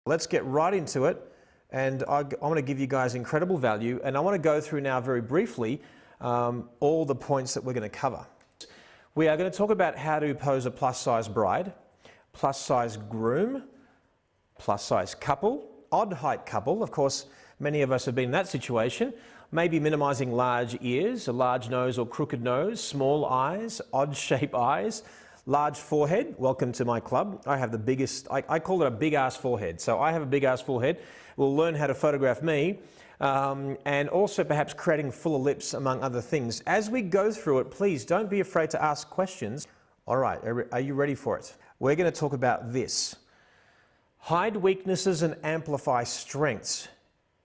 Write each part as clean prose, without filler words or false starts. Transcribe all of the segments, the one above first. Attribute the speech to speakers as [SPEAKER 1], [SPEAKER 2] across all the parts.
[SPEAKER 1] Let's get right into it, and I want to give you guys incredible value, and I want to go through now very briefly all the points that we're going to cover. We are going to talk about how to pose a plus-size bride, plus-size groom, plus-size couple, odd-height couple. Of course, many of us have been in that situation. Maybe minimizing large ears, a large nose or crooked nose, small eyes, odd-shaped eyes, large forehead. Welcome to my club. I have the biggest, I call it a big-ass forehead. So I have a big-ass forehead. We'll learn how to photograph me, and also perhaps creating fuller lips, among other things. As we go through it, please don't be afraid to ask questions. All right, are you ready for it? We're going to talk about this. Hide weaknesses and amplify strengths.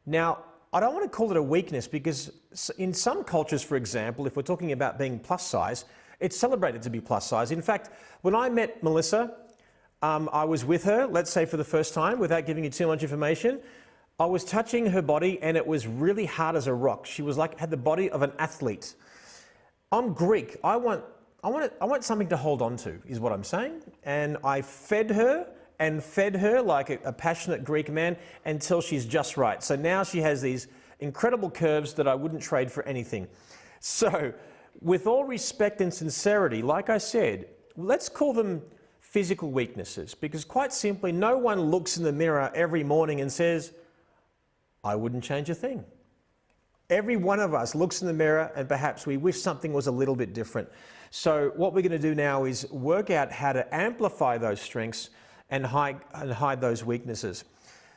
[SPEAKER 1] Now, I don't want to call it a weakness because in some cultures, for example, if we're talking about being plus size, it's celebrated to be plus size. In fact, when I met Melissa, I was with her, let's say for the first time, without giving you too much information. I was touching her body and it was really hard as a rock. She was like, had the body of an athlete. I'm Greek. I want something to hold on to, is what I'm saying. And I fed her like a passionate Greek man until she's just right. So now she has these incredible curves that I wouldn't trade for anything. So with all respect and sincerity, like I said, let's call them physical weaknesses, because quite simply, no one looks in the mirror every morning and says, I wouldn't change a thing. Every one of us looks in the mirror and perhaps we wish something was a little bit different. So what we're going to do now is work out how to amplify those strengths and hide those weaknesses.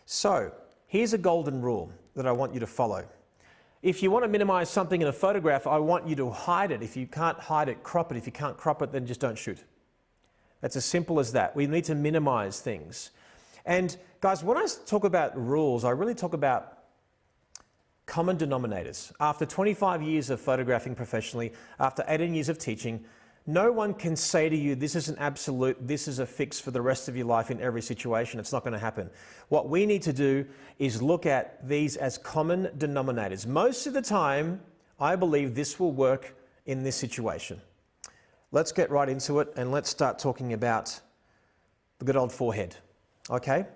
[SPEAKER 1] So here's a golden rule that I want you to follow. If you want to minimize something in a photograph, I want you to hide it. If you can't hide it, crop it. If you can't crop it, then just don't shoot. That's as simple as that. We need to minimize things. And guys, when I talk about rules, I really talk about common denominators. After 25 years of photographing professionally, after 18 years of teaching, no one can say to you, this is an absolute, this is a fix for the rest of your life in every situation. It's not going to happen. What we need to do is look at these as common denominators. Most of the time, I believe this will work in this situation. Let's get right into it and let's start talking about the good old forehead. Okay?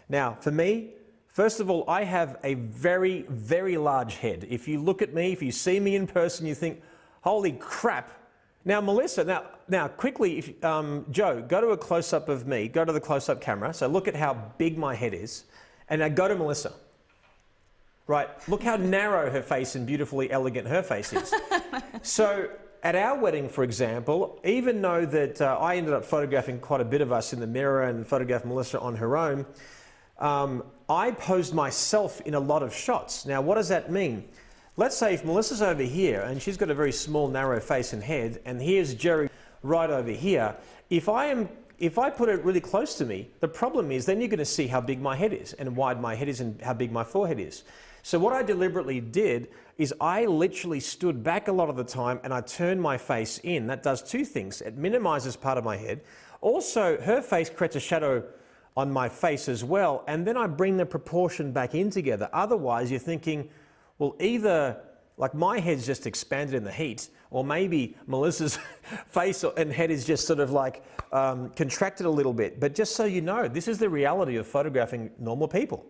[SPEAKER 1] Now, for me, first of all, I have a very, very large head. If you look at me, if you see me in person, you think, holy crap. Now, Melissa, now quickly, if, Joe, go to a close-up of me. Go to the close-up camera. So look at how big my head is. And now go to Melissa. Right, look how narrow her face and beautifully elegant her face is. So at our wedding, for example, even though that I ended up photographing quite a bit of us in the mirror and photographed Melissa on her own, I posed myself in a lot of shots. Now, what does that mean? Let's say if Melissa's over here and she's got a very small, narrow face and head, and here's Jerry right over here, if I put it really close to me, the problem is then you're going to see how big my head is and wide my head is and how big my forehead is. So what I deliberately did is I literally stood back a lot of the time and I turned my face in. That does two things. It minimizes part of my head. Also, her face creates a shadow on my face as well, and then I bring the proportion back in together. Otherwise, you're thinking, well, either like my head's just expanded in the heat, or maybe Melissa's face and head is just sort of like contracted a little bit. But just so you know, this is the reality of photographing normal people.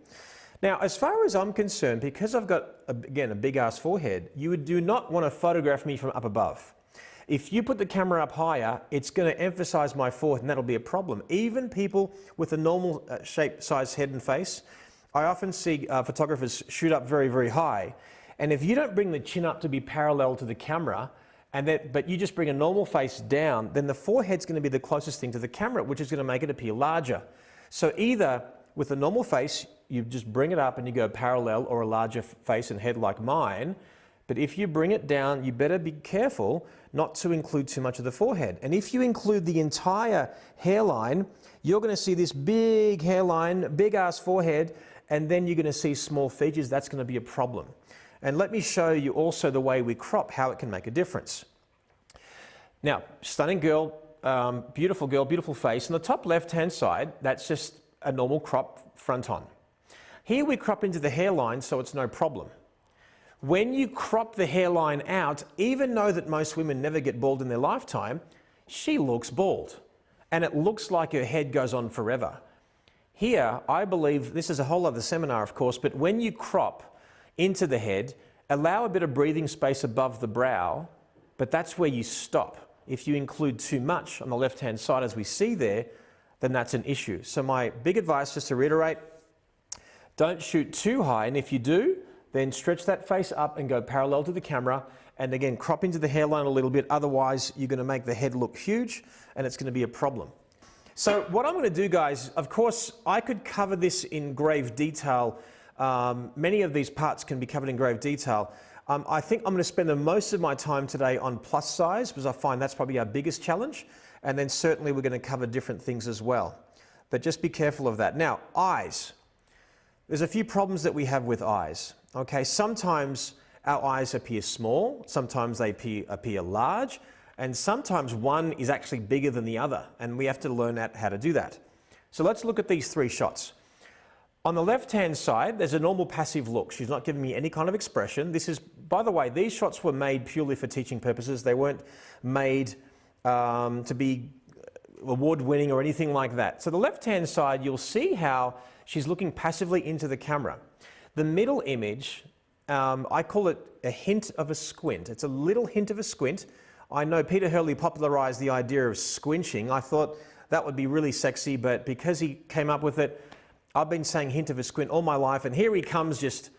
[SPEAKER 1] Now, as far as I'm concerned, because I've got, again, a big-ass forehead, you do not want to photograph me from up above. If you put the camera up higher, it's going to emphasize my forehead, and that'll be a problem. Even people with a normal shape, size head and face, I often see photographers shoot up very, very high. And if you don't bring the chin up to be parallel to the camera, but you just bring a normal face down, then the forehead's going to be the closest thing to the camera, which is going to make it appear larger. So either with a normal face, you just bring it up and you go parallel, or a larger face and head like mine. But if you bring it down, you better be careful not to include too much of the forehead. And if you include the entire hairline, you're going to see this big hairline, big ass forehead, and then you're going to see small features. That's going to be a problem. And let me show you also the way we crop, how it can make a difference. Now, stunning girl, beautiful face. On the top left-hand side, that's just a normal crop front on. Here we crop into the hairline, so it's no problem. When you crop the hairline out, even though that most women never get bald in their lifetime, she looks bald. And it looks like her head goes on forever. Here, I believe, this is a whole other seminar, of course, but when you crop into the head, allow a bit of breathing space above the brow, but that's where you stop. If you include too much on the left-hand side, as we see there, then that's an issue. So my big advice, just to reiterate, don't shoot too high, and if you do, then stretch that face up and go parallel to the camera, and again, crop into the hairline a little bit, otherwise you're going to make the head look huge, and it's going to be a problem. So what I'm going to do, guys, of course, I could cover this in grave detail. Many of these parts can be covered in grave detail. I think I'm going to spend the most of my time today on plus size, because I find that's probably our biggest challenge. And then certainly we're going to cover different things as well. But just be careful of that. Now, eyes. There's a few problems that we have with eyes. Okay, sometimes our eyes appear small, sometimes they appear large, and sometimes one is actually bigger than the other, and we have to learn how to do that. So let's look at these three shots. On the left-hand side, there's a normal passive look. She's not giving me any kind of expression. This is, by the way, these shots were made purely for teaching purposes. They weren't made to be award-winning or anything like that. So the left-hand side, you'll see how she's looking passively into the camera. The middle image, I call it a hint of a squint. It's a little hint of a squint. I know Peter Hurley popularized the idea of squinching. I thought that would be really sexy, but because he came up with it, I've been saying hint of a squint all my life, and here he comes just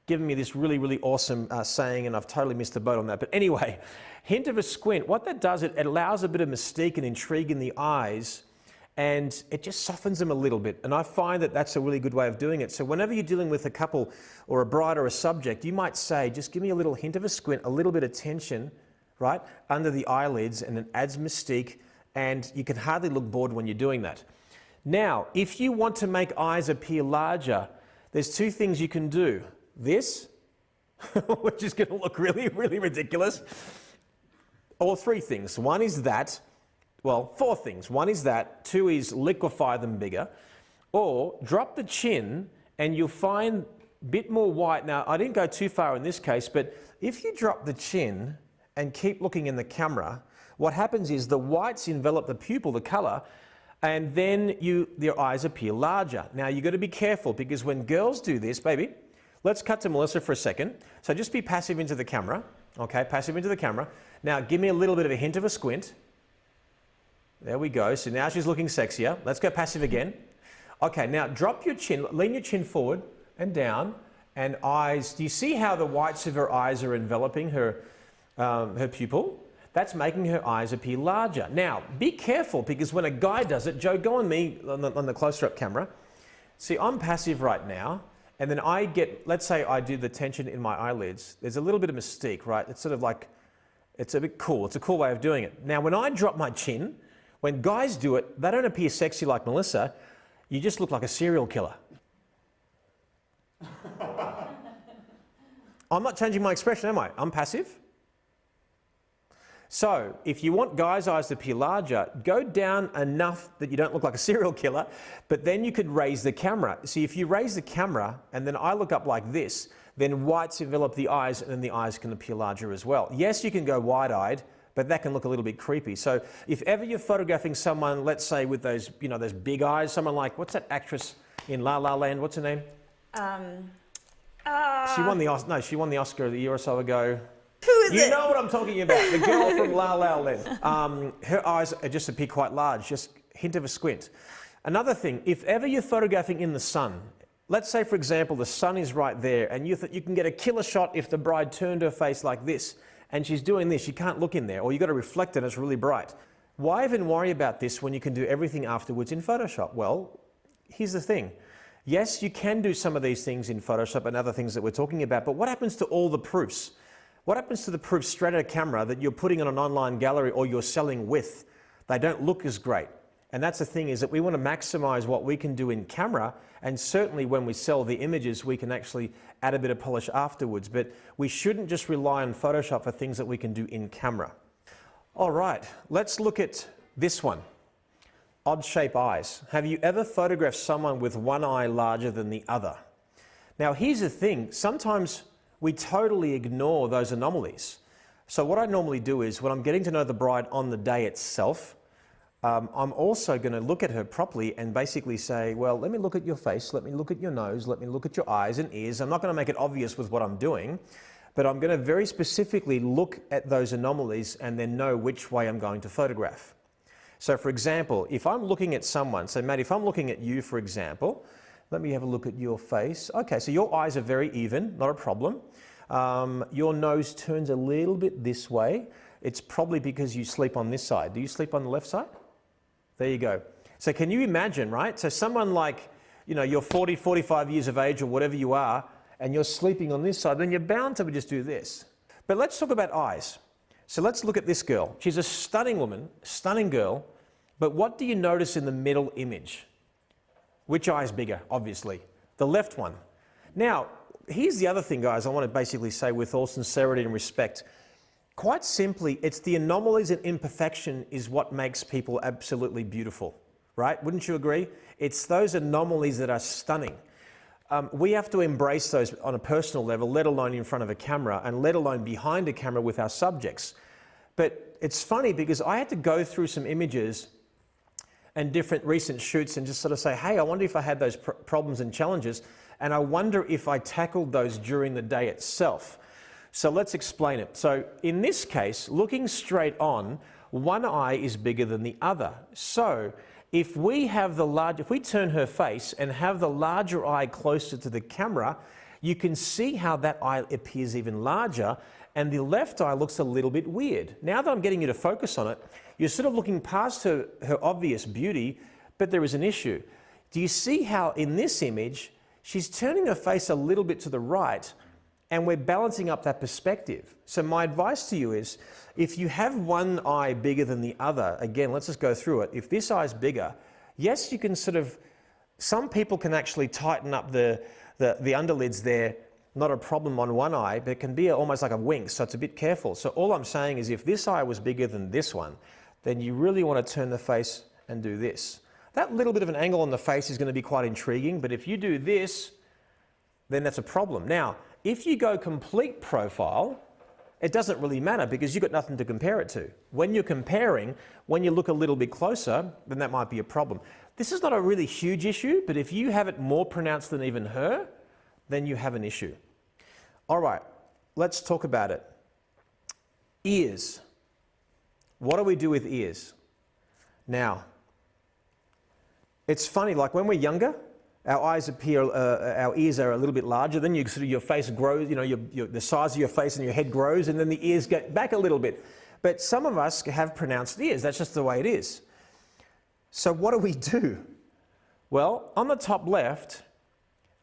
[SPEAKER 1] giving me this really, really awesome saying, and I've totally missed the boat on that. But anyway, hint of a squint, what that does, it allows a bit of mystique and intrigue in the eyes, and it just softens them a little bit. And I find that that's a really good way of doing it. So whenever you're dealing with a couple or a bride or a subject, you might say, just give me a little hint of a squint, a little bit of tension, right, under the eyelids, and it adds mystique, and you can hardly look bored when you're doing that. Now, if you want to make eyes appear larger, there's two things you can do. This, which is going to look really, really ridiculous, or three things. One is that, well, four things. One is that, two is liquefy them bigger, or drop the chin and you'll find a bit more white. Now, I didn't go too far in this case, but if you drop the chin and keep looking in the camera, what happens is the whites envelop the pupil, the color, and then your eyes appear larger. Now, you've got to be careful, because when girls do this, baby, let's cut to Melissa for a second. So just be passive into the camera, okay, passive into the camera. Now, give me a little bit of a hint of a squint. There we go. So now she's looking sexier. Let's go passive again. Okay, now drop your chin, lean your chin forward and down, and eyes. Do you see how the whites of her eyes are enveloping her pupil? That's making her eyes appear larger. Now, be careful, because when a guy does it, Joe, go on me on the closer up camera. See, I'm passive right now, and then I get, let's say I do the tension in my eyelids. There's a little bit of mystique, right? It's sort of like, it's a bit cool. It's a cool way of doing it. Now, when I drop my chin, when guys do it, they don't appear sexy like Melissa. You just look like a serial killer. I'm not changing my expression, am I? I'm passive. So, if you want guys' eyes to appear larger, go down enough that you don't look like a serial killer, but then you could raise the camera. See, if you raise the camera and then I look up like this, then whites envelop the eyes, and then the eyes can appear larger as well. Yes, you can go wide-eyed, but that can look a little bit creepy. So, if ever you're photographing someone, let's say with those, you know, those big eyes, someone like, what's that actress in La La Land? What's her name? She won the Oscar a year or so ago.
[SPEAKER 2] Who is it?
[SPEAKER 1] You know what I'm talking about. The girl from La La Land. Her eyes just appear quite large, just hint of a squint. Another thing, if ever you're photographing in the sun, let's say, for example, the sun is right there, and you can get a killer shot if the bride turned her face like this, and she's doing this, you can't look in there, or you've got to reflect it, it's really bright. Why even worry about this when you can do everything afterwards in Photoshop? Well, here's the thing. Yes, you can do some of these things in Photoshop and other things that we're talking about, but what happens to all the proofs? What happens to the proofs straight at a camera that you're putting on an online gallery or you're selling with? They don't look as great. And that's the thing, is that we want to maximize what we can do in camera, and certainly when we sell the images, we can actually add a bit of polish afterwards. But we shouldn't just rely on Photoshop for things that we can do in camera. All right, let's look at this one. Odd shape eyes. Have you ever photographed someone with one eye larger than the other? Now, here's the thing. Sometimes we totally ignore those anomalies. So what I normally do is, when I'm getting to know the bride on the day itself, I'm also going to look at her properly and basically say, well, let me look at your face, let me look at your nose, let me look at your eyes and ears. I'm not going to make it obvious with what I'm doing, but I'm going to very specifically look at those anomalies and then know which way I'm going to photograph. So for example, if I'm looking at someone, so Matt, if I'm looking at you, for example, let me have a look at your face. Okay, so your eyes are very even, not a problem. Your nose turns a little bit this way. It's probably because you sleep on this side. Do you sleep on the left side? There you go. So can you imagine, right? So someone like, you're 40, 45 years of age or whatever you are, and you're sleeping on this side, then you're bound to just do this. But let's talk about eyes. So let's look at this girl. She's a stunning woman, stunning girl, but what do you notice in the middle image? Which eye is bigger, obviously? The left one. Now, here's the other thing, guys, I want to basically say with all sincerity and respect. Quite simply, it's the anomalies and imperfection is what makes people absolutely beautiful, right? Wouldn't you agree? It's those anomalies that are stunning. We have to embrace those on a personal level, let alone in front of a camera and let alone behind a camera with our subjects. But it's funny because I had to go through some images and different recent shoots and just sort of say, hey, I wonder if I had those problems and challenges, and I wonder if I tackled those during the day itself. So let's explain it. So in this case, looking straight on, one eye is bigger than the other. So if we turn her face and have the larger eye closer to the camera, you can see how that eye appears even larger and the left eye looks a little bit weird. Now that I'm getting you to focus on it, you're sort of looking past her obvious beauty, but there is an issue. Do you see how in this image, she's turning her face a little bit to the right and we're balancing up that perspective? So my advice to you is, if you have one eye bigger than the other, again, let's just go through it. If this eye is bigger, yes, you can some people can actually tighten up the underlids there, not a problem on one eye, but it can be almost like a wink, so it's a bit careful. So all I'm saying is if this eye was bigger than this one, then you really want to turn the face and do this. That little bit of an angle on the face is going to be quite intriguing, but if you do this, then that's a problem. Now, if you go complete profile, it doesn't really matter because you've got nothing to compare it to. When you're comparing, when you look a little bit closer, then that might be a problem. This is not a really huge issue, but if you have it more pronounced than even her, then you have an issue. All right, let's talk about it. Ears. What do we do with ears? Now, it's funny, like when we're younger, our eyes appear, our ears are a little bit larger, then your face grows, the size of your face and your head grows, and then the ears get back a little bit. But some of us have pronounced ears, that's just the way it is. So what do we do? Well, on the top left,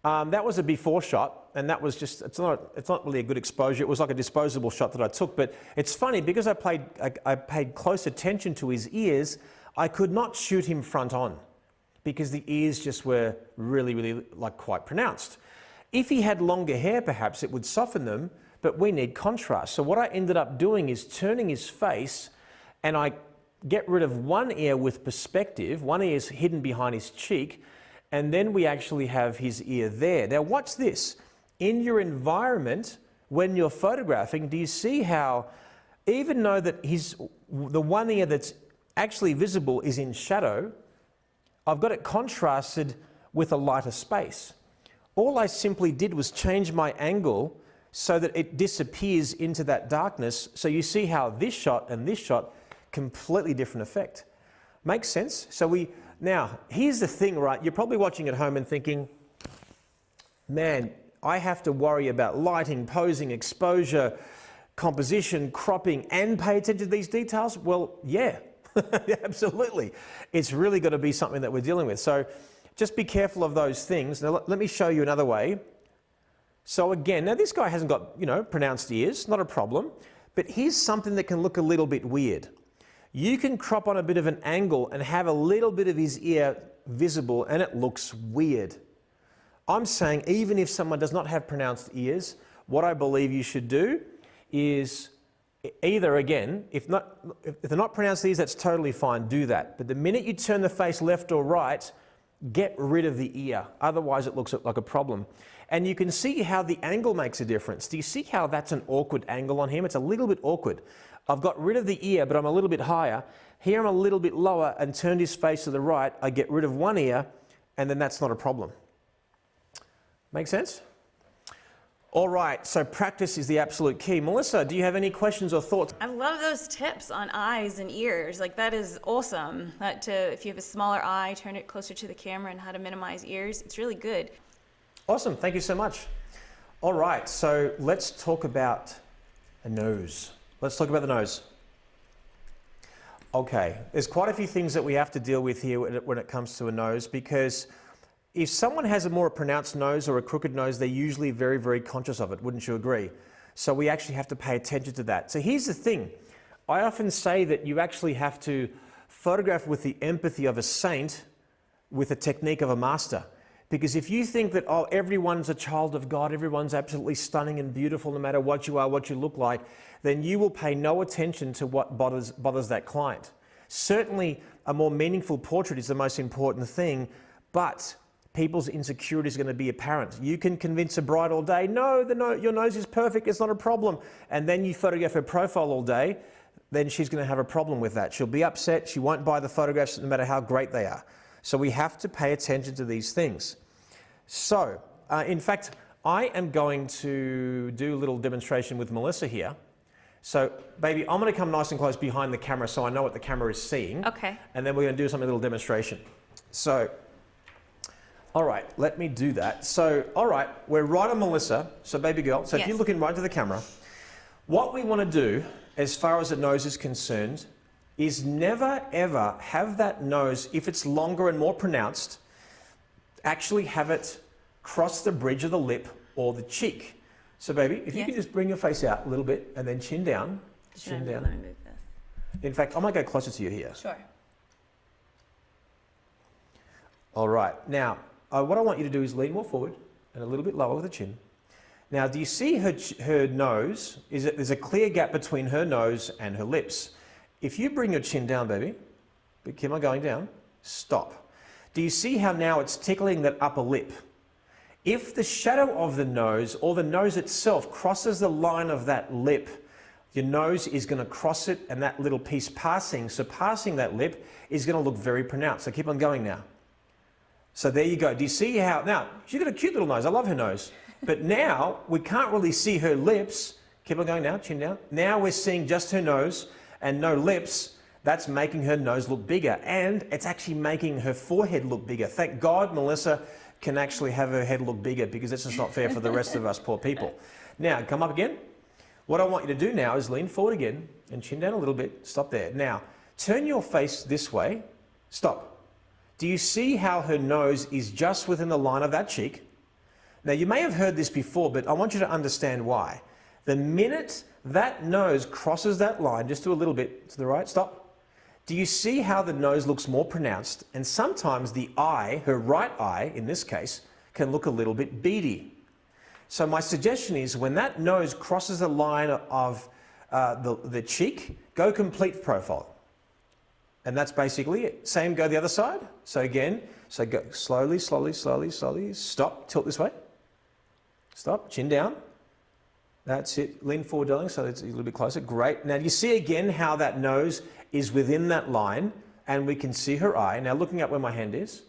[SPEAKER 1] that was a before shot, and that was just, it's not really a good exposure. It was like a disposable shot that I took, but it's funny, because I paid close attention to his ears, I could not shoot him front on, because the ears just were really quite pronounced. If he had longer hair, perhaps it would soften them, but we need contrast. So what I ended up doing is turning his face, and I get rid of one ear with perspective. One ear is hidden behind his cheek, and then we actually have his ear there. Now watch this. In your environment, when you're photographing, do you see how, even though that the one ear that's actually visible is in shadow, I've got it contrasted with a lighter space. All I simply did was change my angle so that it disappears into that darkness. So you see how this shot and this shot, completely different effect. Makes sense? Now, here's the thing, right? You're probably watching at home and thinking, man, I have to worry about lighting, posing, exposure, composition, cropping, and pay attention to these details. Well, yeah. Absolutely. It's really got to be something that we're dealing with. So just be careful of those things. Now, let me show you another way. So again, now this guy hasn't got, pronounced ears, not a problem. But here's something that can look a little bit weird. You can crop on a bit of an angle and have a little bit of his ear visible, and it looks weird. I'm saying even if someone does not have pronounced ears, what I believe you should do is either, again, if they're not pronounced ears, that's totally fine, do that. But the minute you turn the face left or right, get rid of the ear. Otherwise, it looks like a problem. And you can see how the angle makes a difference. Do you see how that's an awkward angle on him? It's a little bit awkward. I've got rid of the ear, but I'm a little bit higher. Here I'm a little bit lower and turned his face to the right. I get rid of one ear, and then that's not a problem. Make sense? All right, so practice is the absolute key. Melissa, do you have any questions or thoughts?
[SPEAKER 2] I love those tips on eyes and ears. Like, that is awesome. If you have a smaller eye, turn it closer to the camera, and how to minimize ears. It's really good.
[SPEAKER 1] Awesome, thank you so much. All right, so let's talk about a nose. Let's talk about the nose. Okay, there's quite a few things that we have to deal with here when it comes to a nose, because if someone has a more pronounced nose or a crooked nose, they're usually very, very conscious of it, wouldn't you agree? So we actually have to pay attention to that. So here's the thing. I often say that you actually have to photograph with the empathy of a saint with the technique of a master. Because if you think that, oh, everyone's a child of God, everyone's absolutely stunning and beautiful no matter what you are, what you look like, then you will pay no attention to what bothers that client. Certainly, a more meaningful portrait is the most important thing, but people's insecurity is going to be apparent. You can convince a bride all day, no, your nose is perfect, it's not a problem. And then you photograph her profile all day, then she's going to have a problem with that. She'll be upset, she won't buy the photographs no matter how great they are. So we have to pay attention to these things. So, in fact, I am going to do a little demonstration with Melissa here. So, baby, I'm going to come nice and close behind the camera so I know what the camera is seeing.
[SPEAKER 2] Okay.
[SPEAKER 1] And then we're going to do a little demonstration. So, all right, let me do that. So, all right, we're right on Melissa. So, baby girl, so if you're looking right to the camera, what we want to do, as far as the nose is concerned, is never ever have that nose, if it's longer and more pronounced, actually have it cross the bridge of the lip or the cheek. So baby, if you can just bring your face out a little bit and then chin down, chin down.
[SPEAKER 2] Let me move this.
[SPEAKER 1] In fact, I might go closer to you here.
[SPEAKER 2] Sure.
[SPEAKER 1] All right, now what I want you to do is lean more forward and a little bit lower with the chin. Now, do you see her nose? There's a clear gap between her nose and her lips. If you bring your chin down, baby, but keep on going down, stop. Do you see how now it's tickling that upper lip? If the shadow of the nose or the nose itself crosses the line of that lip, your nose is going to cross it and that little piece passing, surpassing that lip, is going to look very pronounced. So keep on going now. So there you go. Do you see how, now, she's got a cute little nose. I love her nose. But now we can't really see her lips. Keep on going now, chin down. Now we're seeing just her nose and no lips. That's making her nose look bigger, and it's actually making her forehead look bigger. Thank God Melissa can actually have her head look bigger, because it's just not fair for the rest of us poor people. Now, come up again. What I want you to do now is lean forward again and chin down a little bit. Stop there. Now, turn your face this way. Stop. Do you see how her nose is just within the line of that cheek? Now, you may have heard this before, but I want you to understand why. The minute that nose crosses that line, just do a little bit to the right, stop. Do you see how the nose looks more pronounced? And sometimes the eye, her right eye in this case, can look a little bit beady. So my suggestion is, when that nose crosses the line of the cheek, go complete profile. And that's basically it. Same, go the other side. So again, so go slowly, slowly, slowly, slowly, stop, tilt this way. Stop, chin down. That's it. Lean forward, darling, so it's a little bit closer. Great. Now, do you see again how that nose is within that line, and we can see her eye. Now, looking up where my hand is,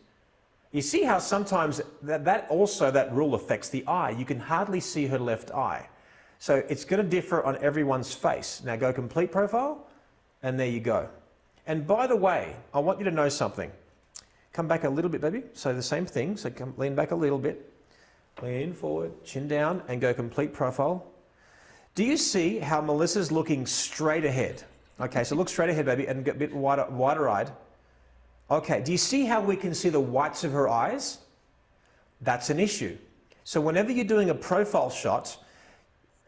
[SPEAKER 1] you see how sometimes that rule affects the eye. You can hardly see her left eye. So it's going to differ on everyone's face. Now, go complete profile, and there you go. And by the way, I want you to know something. Come back a little bit, baby. So the same thing. So lean back a little bit. Lean forward, chin down, and go complete profile. Do you see how Melissa's looking straight ahead? Okay, so look straight ahead, baby, and get a bit wider-eyed. Okay, do you see how we can see the whites of her eyes? That's an issue. So whenever you're doing a profile shot,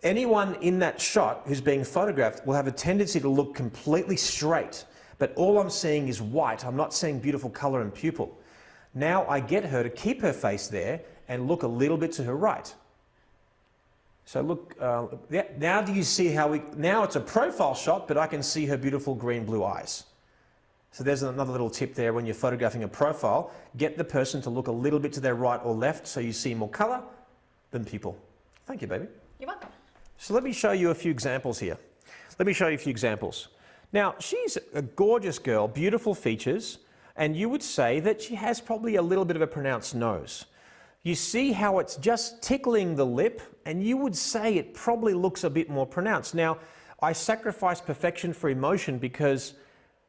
[SPEAKER 1] anyone in that shot who's being photographed will have a tendency to look completely straight. But all I'm seeing is white. I'm not seeing beautiful color and pupil. Now I get her to keep her face there and look a little bit to her right. So look, now do you see how now it's a profile shot, but I can see her beautiful green-blue eyes. So there's another little tip there when you're photographing a profile. Get the person to look a little bit to their right or left so you see more color than pupil. Thank you, baby.
[SPEAKER 2] You're welcome.
[SPEAKER 1] So let me show you a few examples here. Let me show you a few examples. Now, she's a gorgeous girl, beautiful features, and you would say that she has probably a little bit of a pronounced nose. You see how it's just tickling the lip, and you would say it probably looks a bit more pronounced. Now, I sacrifice perfection for emotion because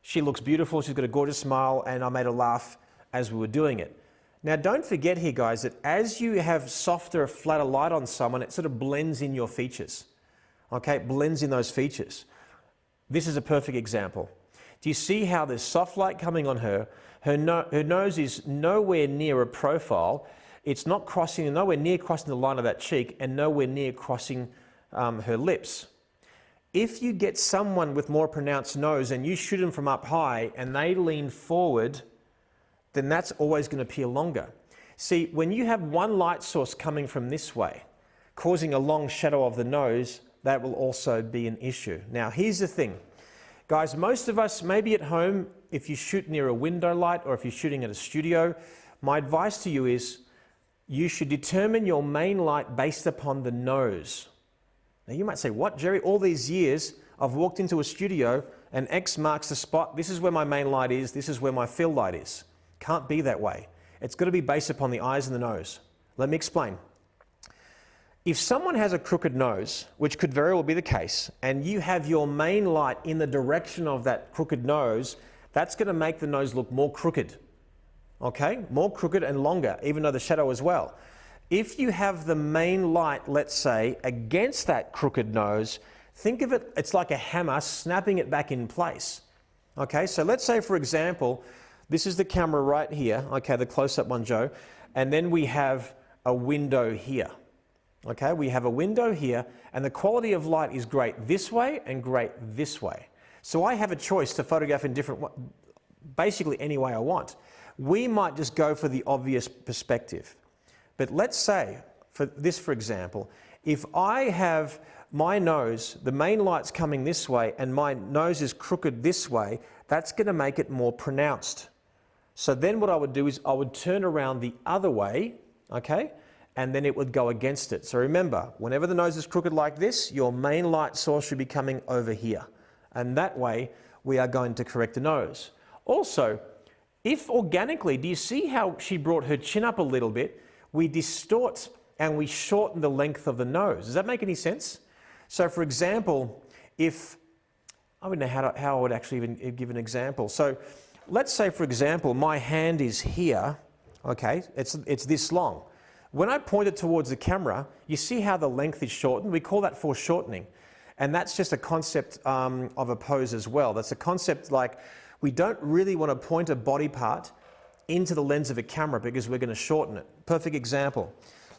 [SPEAKER 1] she looks beautiful, she's got a gorgeous smile, and I made her laugh as we were doing it. Now, don't forget here, guys, that as you have softer, flatter light on someone, it sort of blends in your features. Okay, it blends in those features. This is a perfect example. Do you see how there's soft light coming on her? Her nose is nowhere near a profile. It's not crossing, nowhere near crossing the line of that cheek, and nowhere near crossing her lips. If you get someone with more pronounced nose and you shoot them from up high and they lean forward, then that's always going to appear longer. See, when you have one light source coming from this way, causing a long shadow of the nose, that will also be an issue. Now, here's the thing. Guys, most of us, maybe at home, if you shoot near a window light or if you're shooting at a studio, my advice to you is you should determine your main light based upon the nose. Now you might say, what, Jerry? All these years I've walked into a studio and X marks the spot. This is where my main light is. This is where my fill light is. Can't be that way. It's got to be based upon the eyes and the nose. Let me explain. If someone has a crooked nose, which could very well be the case, and you have your main light in the direction of that crooked nose, that's going to make the nose look more crooked. Okay? More crooked and longer, even though the shadow as well. If you have the main light, let's say, against that crooked nose, think of it, it's like a hammer snapping it back in place. Okay, so let's say, for example, this is the camera right here, okay, the close-up one, Joe, and then we have a window here. Okay, we have a window here, and the quality of light is great this way and great this way. So I have a choice to photograph in different, basically any way I want. We might just go for the obvious perspective. But let's say, for example, if I have my nose, the main light's coming this way, and my nose is crooked this way, that's going to make it more pronounced. So then what I would do is I would turn around the other way, okay, and then it would go against it. So remember, whenever the nose is crooked like this, your main light source should be coming over here. And that way, we are going to correct the nose. Also, if organically, do you see how she brought her chin up a little bit? We distort and we shorten the length of the nose. Does that make any sense? So for example, if, I don't know how I would actually even give an example. So let's say, for example, my hand is here, okay, it's this long. When I point it towards the camera, you see how the length is shortened? We call that foreshortening. And that's just a concept of a pose as well. That's a concept like we don't really want to point a body part into the lens of a camera because we're going to shorten it. Perfect example.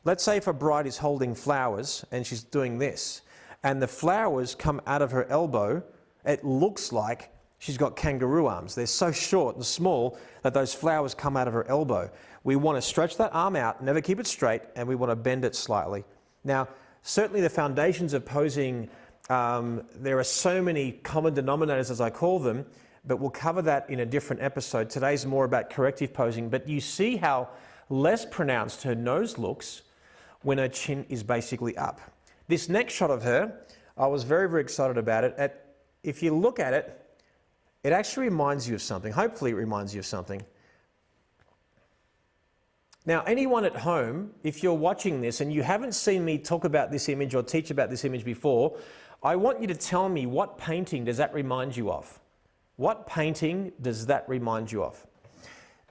[SPEAKER 1] Let's say if a bride is holding flowers and she's doing this, and the flowers come out of her elbow, it looks like she's got kangaroo arms. They're so short and small that those flowers come out of her elbow. We want to stretch that arm out, never keep it straight, and we want to bend it slightly. Now, certainly the foundations of posing, there are so many common denominators, as I call them, but we'll cover that in a different episode. Today's more about corrective posing, but you see how less pronounced her nose looks when her chin is basically up. This next shot of her, I was very, very excited about it. If you look at it, it actually reminds you of something. Hopefully it reminds you of something. Now, anyone at home, if you're watching this and you haven't seen me talk about this image or teach about this image before, I want you to tell me, what painting does that remind you of? What painting does that remind you of?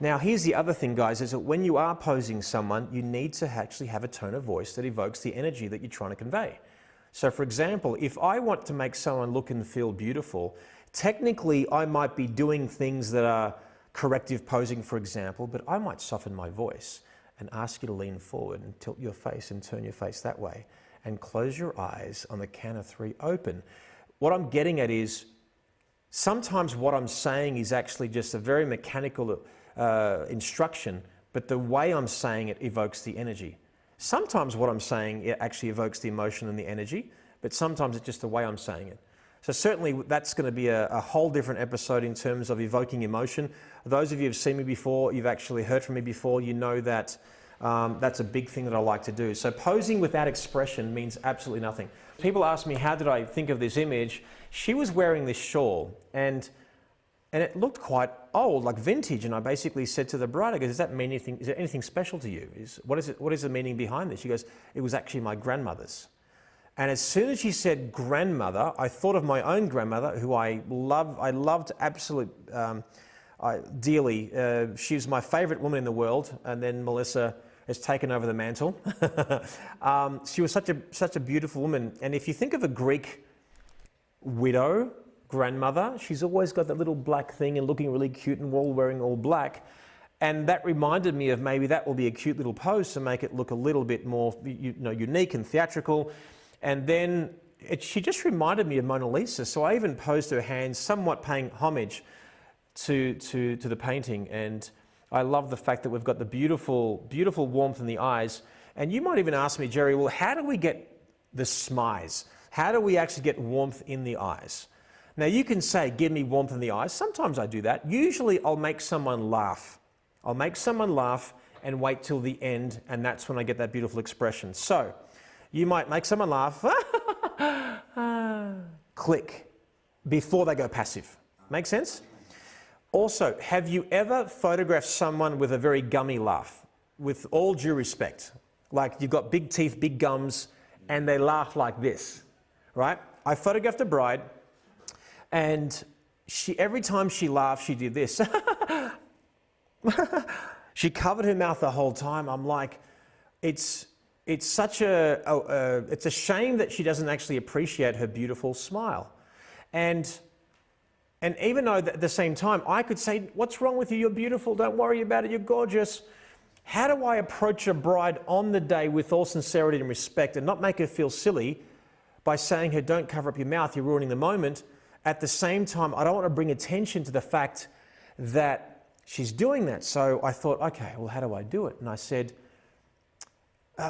[SPEAKER 1] Now, here's the other thing, guys, is that when you are posing someone, you need to actually have a tone of voice that evokes the energy that you're trying to convey. So, for example, if I want to make someone look and feel beautiful, technically I might be doing things that are corrective posing, for example, but I might soften my voice and ask you to lean forward and tilt your face and turn your face that way and close your eyes on the count of 3, open. What I'm getting at is, sometimes what I'm saying is actually just a very mechanical instruction, but the way I'm saying it evokes the energy. Sometimes what I'm saying, it actually evokes the emotion and the energy, but sometimes it's just the way I'm saying it. So certainly that's going to be a whole different episode in terms of evoking emotion. Those of you who've seen me before, you've actually heard from me before, you know that that's a big thing that I like to do. So posing without expression means absolutely nothing. People ask me, how did I think of this image? She was wearing this shawl and it looked quite old, like vintage. And I basically said to the bride, I go, does that mean anything? Is there anything special to you? What is the meaning behind this? She goes, it was actually my grandmother's. And as soon as she said grandmother, I thought of my own grandmother, who I loved dearly. She was my favorite woman in the world. And then Melissa has taken over the mantle. She was such a beautiful woman. And if you think of a Greek widow, grandmother, she's always got that little black thing and looking really cute and all wearing all black. And that reminded me of maybe that will be a cute little pose to make it look a little bit more unique and theatrical. And then she just reminded me of Mona Lisa. So I even posed her hands, somewhat paying homage to the painting. And I love the fact that we've got the beautiful, beautiful warmth in the eyes. And you might even ask me, Jerry, well, how do we get the smize? How do we actually get warmth in the eyes? Now you can say, give me warmth in the eyes. Sometimes I do that. Usually I'll make someone laugh. I'll make someone laugh and wait till the end. And that's when I get that beautiful expression. So you might make someone laugh, click, before they go passive. Make sense? Also, have you ever photographed someone with a very gummy laugh? With all due respect, like you've got big teeth, big gums, and they laugh like this, right? I photographed a bride, and every time she laughed, she did this. She covered her mouth the whole time. I'm like, it's a shame that she doesn't actually appreciate her beautiful smile. And even though at the same time, I could say, what's wrong with you? You're beautiful. Don't worry about it. You're gorgeous. How do I approach a bride on the day with all sincerity and respect and not make her feel silly by saying her, don't cover up your mouth, you're ruining the moment. At the same time, I don't want to bring attention to the fact that she's doing that. So I thought, okay, well, how do I do it? And I said,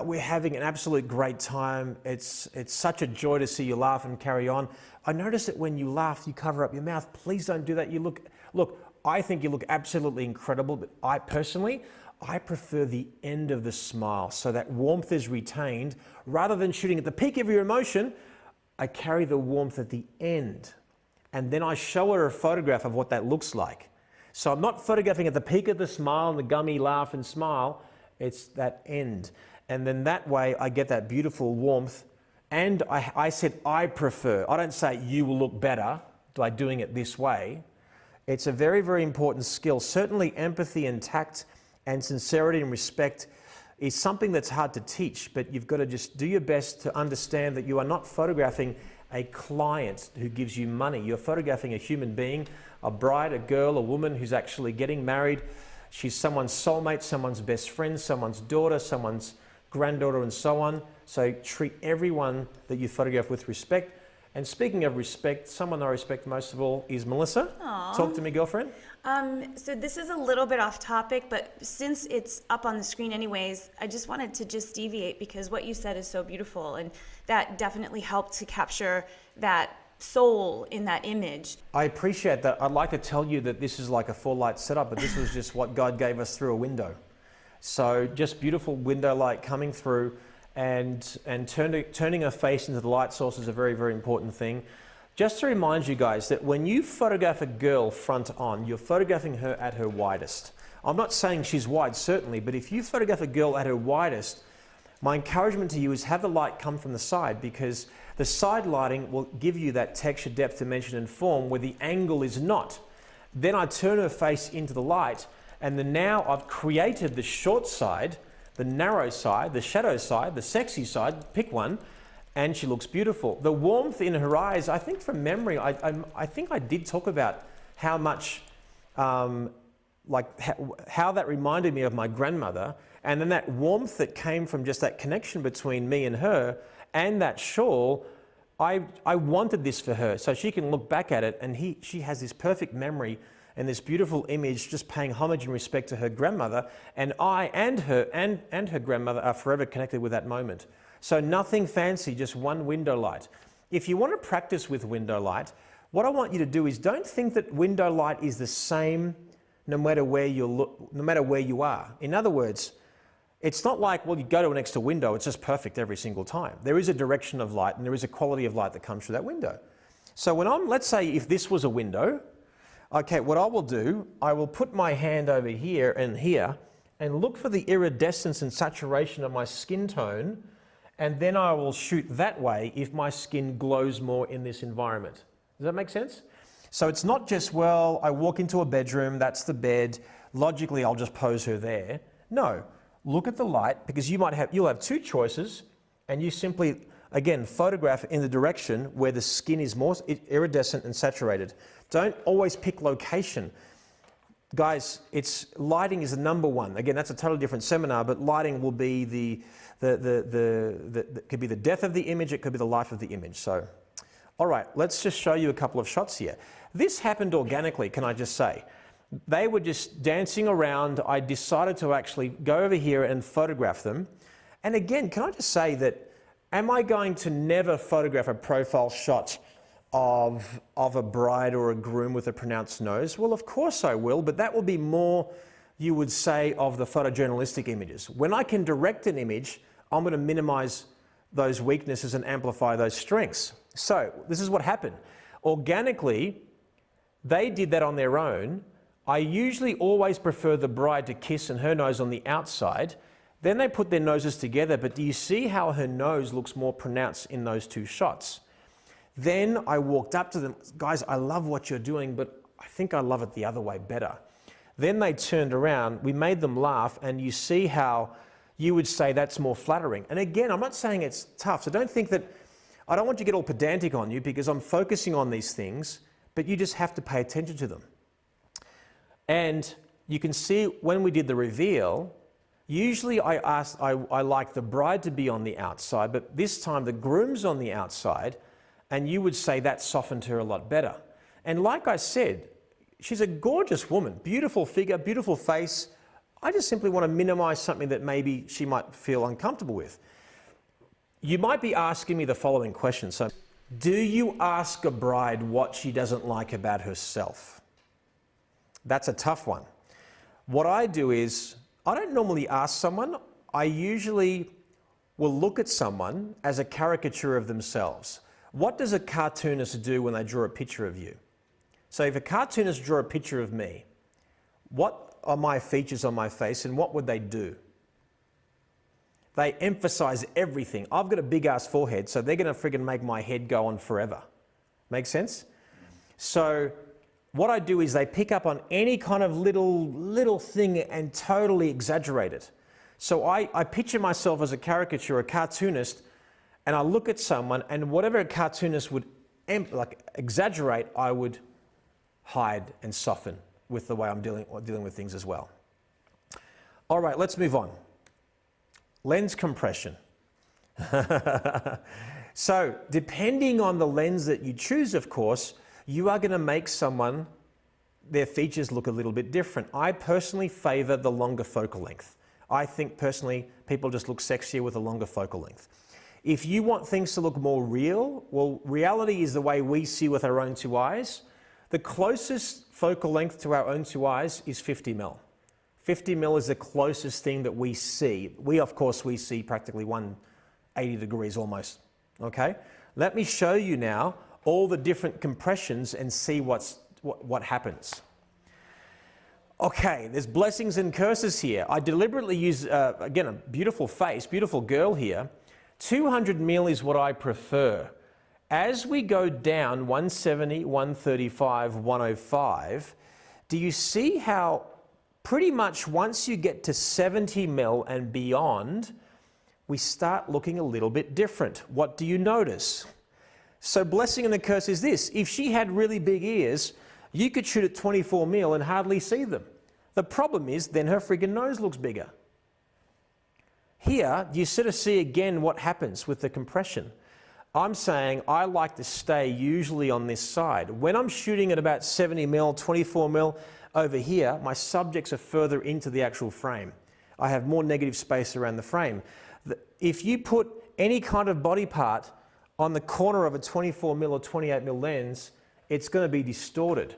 [SPEAKER 1] we're having an absolute great time. It's such a joy to see you laugh and carry on. I notice that when you laugh, you cover up your mouth. Please don't do that. Look, I think you look absolutely incredible, but I prefer the end of the smile so that warmth is retained. Rather than shooting at the peak of your emotion, I carry the warmth at the end. And then I show her a photograph of what that looks like. So I'm not photographing at the peak of the smile and the gummy laugh and smile. It's that end. And then that way I get that beautiful warmth. And I said, I prefer. I don't say you will look better by doing it this way. It's a very, very important skill. Certainly empathy and tact and sincerity and respect is something that's hard to teach, but you've got to just do your best to understand that you are not photographing a client who gives you money. You're photographing a human being, a bride, a girl, a woman who's actually getting married. She's someone's soulmate, someone's best friend, someone's daughter, someone's granddaughter, and so on. So treat everyone that you photograph with respect. And speaking of respect, someone I respect most of all is Melissa.
[SPEAKER 2] Aww.
[SPEAKER 1] Talk to me, girlfriend.
[SPEAKER 2] So this is a little bit off topic, but since it's up on the screen anyways, I just wanted to just deviate because what you said is so beautiful, and that definitely helped to capture that soul in that image.
[SPEAKER 1] I appreciate that. I'd like to tell you that this is like a full light setup, but this was just what God gave us through a window. So just beautiful window light coming through, and turning her face into the light source is a very, very important thing. Just to remind you guys that when you photograph a girl front on, you're photographing her at her widest. I'm not saying she's wide, certainly, but if you photograph a girl at her widest, my encouragement to you is have the light come from the side, because the side lighting will give you that texture, depth, dimension, and form where the angle is not. Then I turn her face into the light, and then now I've created the short side, the narrow side, the shadow side, the sexy side, pick one, and she looks beautiful. The warmth in her eyes, I think from memory, I think I did talk about how much, how that reminded me of my grandmother, and then that warmth that came from just that connection between me and her, and that shawl. I wanted this for her, so she can look back at it, and she has this perfect memory and this beautiful image, just paying homage and respect to her grandmother, and I and her grandmother are forever connected with that moment. So nothing fancy, just one window light. If you want to practice with window light, what I want you to do is don't think that window light is the same no matter where you are. In other words, it's not like, well, you go to an extra window, it's just perfect every single time. There is a direction of light and there is a quality of light that comes through that window. So let's say if this was a window, okay, what I will do, I will put my hand over here and look for the iridescence and saturation of my skin tone, and then I will shoot that way if my skin glows more in this environment. Does that make sense? So it's not just, well, I walk into a bedroom, that's the bed, logically I'll just pose her there. No, look at the light, because you'll have two choices, and you simply, again, photograph in the direction where the skin is more iridescent and saturated. Don't always pick location. Guys, lighting is the number one. Again, that's a totally different seminar, but lighting will be could be the death of the image, it could be the life of the image. So, all right, let's just show you a couple of shots here. This happened organically, can I just say. They were just dancing around. I decided to actually go over here and photograph them. And again, can I just say that, am I going to never photograph a profile shot of a bride or a groom with a pronounced nose? Well, of course I will, but that will be more, you would say, of the photojournalistic images. When I can direct an image, I'm going to minimize those weaknesses and amplify those strengths. So this is what happened. Organically, they did that on their own. I usually always prefer the bride to kiss and her nose on the outside. Then they put their noses together, but do you see how her nose looks more pronounced in those two shots? Then I walked up to them, guys, I love what you're doing, but I think I love it the other way better. Then they turned around, we made them laugh, and you see how you would say that's more flattering. And again, I'm not saying it's tough, so don't think that, I don't want you to get all pedantic on you because I'm focusing on these things, but you just have to pay attention to them. And you can see when we did the reveal, usually I like the bride to be on the outside, but this time the groom's on the outside, and you would say that softened her a lot better. And like I said, she's a gorgeous woman, beautiful figure, beautiful face. I just simply want to minimize something that maybe she might feel uncomfortable with. You might be asking me the following question. So, do you ask a bride what she doesn't like about herself? That's a tough one. What I do is, I don't normally ask someone. I usually will look at someone as a caricature of themselves. What does a cartoonist do when they draw a picture of you? So if a cartoonist drew a picture of me, what are my features on my face and what would they do? They emphasize everything. I've got a big ass forehead, so they're going to friggin' make my head go on forever. Make sense? So what I do is they pick up on any kind of little thing and totally exaggerate it. So I picture myself as a caricature, a cartoonist, and I look at someone, and whatever a cartoonist would exaggerate, I would hide and soften with the way I'm dealing with things as well. All right, let's move on. Lens compression. So, depending on the lens that you choose, of course, you are going to make their features look a little bit different. I personally favor the longer focal length. I think personally, people just look sexier with a longer focal length. If you want things to look more real, well, reality is the way we see with our own two eyes. The closest focal length to our own two eyes is 50 mil. 50 mil is the closest thing that we see. Of course, we see practically 180 degrees almost, okay? Let me show you now all the different compressions and see what happens. Okay, there's blessings and curses here. I deliberately use, again, a beautiful face, beautiful girl here. 200 mil is what I prefer. As we go down 170, 135, 105, do you see how pretty much once you get to 70 mil and beyond, we start looking a little bit different? What do you notice? So blessing and the curse is this. If she had really big ears, you could shoot at 24 mil and hardly see them. The problem is then her friggin' nose looks bigger. Here, you sort of see again what happens with the compression. I'm saying I like to stay usually on this side. When I'm shooting at about 70 mil, 24 mil over here, my subjects are further into the actual frame. I have more negative space around the frame. If you put any kind of body part on the corner of a 24mm or 28mm lens, it's going to be distorted.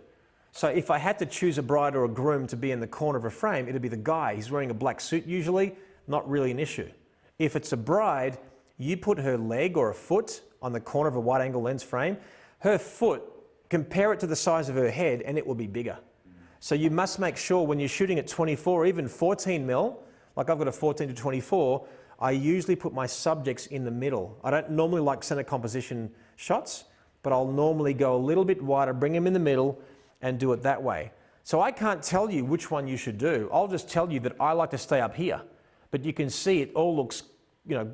[SPEAKER 1] So if I had to choose a bride or a groom to be in the corner of a frame, it'd be the guy. He's wearing a black suit usually, not really an issue. If it's a bride, you put her leg or a foot on the corner of a wide angle lens frame, her foot, compare it to the size of her head and it will be bigger. So you must make sure when you're shooting at 24 or even 14mm, like I've got a 14 to 24, I usually put my subjects in the middle. I don't normally like center composition shots, but I'll normally go a little bit wider, bring them in the middle and do it that way. So I can't tell you which one you should do. I'll just tell you that I like to stay up here, but you can see it all looks,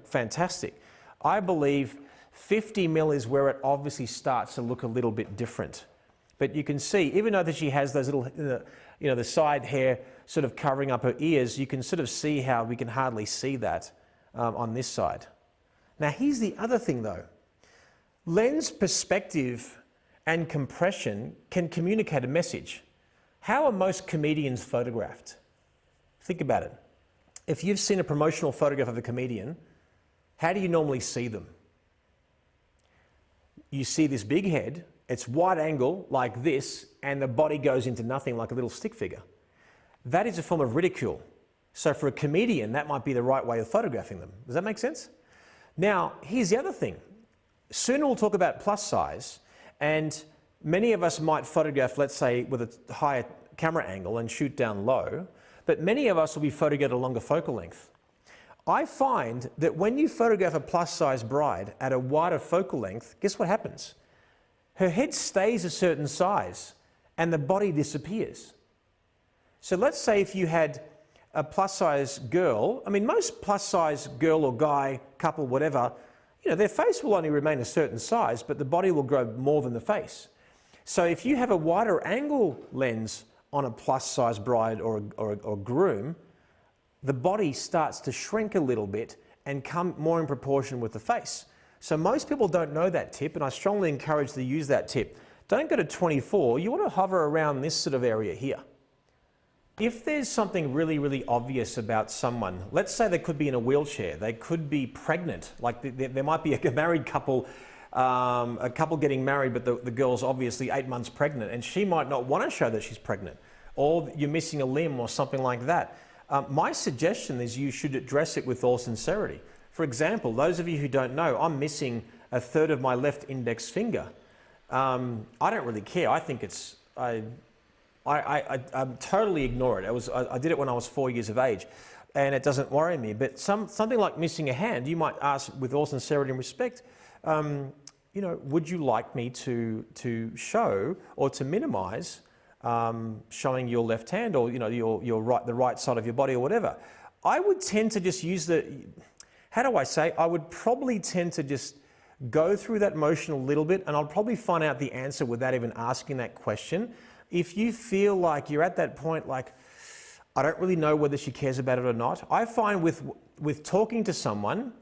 [SPEAKER 1] fantastic. I believe 50mm is where it obviously starts to look a little bit different. But you can see, even though that she has those little, the side hair sort of covering up her ears, you can sort of see how we can hardly see that on this side. Now here's the other thing though. Lens perspective and compression can communicate a message. How are most comedians photographed? Think about it. If you've seen a promotional photograph of a comedian, how do you normally see them? You see this big head, it's wide angle like this, and the body goes into nothing like a little stick figure. That is a form of ridicule. So for a comedian, that might be the right way of photographing them. Does that make sense? Now, here's the other thing. Soon we'll talk about plus size, and many of us might photograph, let's say, with a higher camera angle and shoot down low, but many of us will be photographed at a longer focal length. I find that when you photograph a plus size bride at a wider focal length, guess what happens? Her head stays a certain size and the body disappears. So let's say if you had a plus size girl, most plus size girl or guy, couple, whatever, their face will only remain a certain size, but the body will grow more than the face. So if you have a wider angle lens on a plus size bride or groom, the body starts to shrink a little bit and come more in proportion with the face. So most people don't know that tip, and I strongly encourage to use that tip. Don't go to 24, you want to hover around this sort of area here. If there's something really, really obvious about someone, let's say they could be in a wheelchair, they could be pregnant, like there might be a married couple, a couple getting married, but the girl's obviously 8 months pregnant, and she might not want to show that she's pregnant, or you're missing a limb or something like that. My suggestion is you should address it with all sincerity. For example, those of you who don't know, I'm missing a third of my left index finger. I don't really care. I think it's, I totally ignore it. I did it when I was 4 years of age, and it doesn't worry me. But something like missing a hand, you might ask with all sincerity and respect, would you like me to show or to minimize showing your left hand or the right side of your body or whatever? I would tend to just use I would probably tend to just go through that motion a little bit, and I'll probably find out the answer without even asking that question. If you feel like you're at that point, like, I don't really know whether she cares about it or not, I find with talking to someone,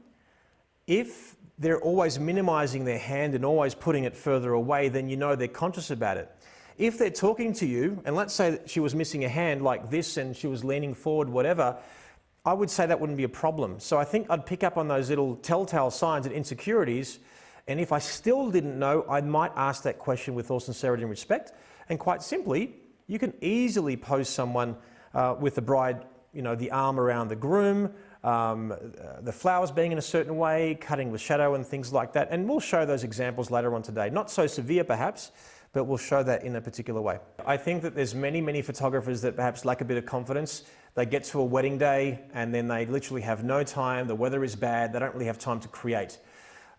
[SPEAKER 1] if they're always minimizing their hand and always putting it further away, then you know they're conscious about it. If they're talking to you, and let's say that she was missing a hand like this and she was leaning forward, whatever, I would say that wouldn't be a problem. So I think I'd pick up on those little telltale signs and insecurities, and if I still didn't know, I might ask that question with all sincerity and respect. And quite simply, you can easily pose someone with the bride, the arm around the groom, the flowers being in a certain way, cutting the shadow and things like that. And we'll show those examples later on today. Not so severe perhaps, but we'll show that in a particular way. I think that there's many photographers that perhaps lack a bit of confidence. They get to a wedding day and then they literally have no time, the weather is bad, they don't really have time to create.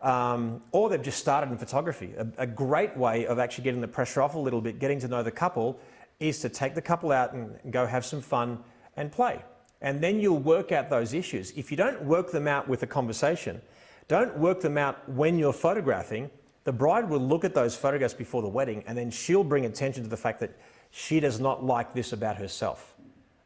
[SPEAKER 1] Or they've just started in photography. A great way of actually getting the pressure off a little bit, getting to know the couple, is to take the couple out and go have some fun and play. And then you'll work out those issues. If you don't work them out with a conversation, don't work them out when you're photographing, the bride will look at those photographs before the wedding and then she'll bring attention to the fact that she does not like this about herself.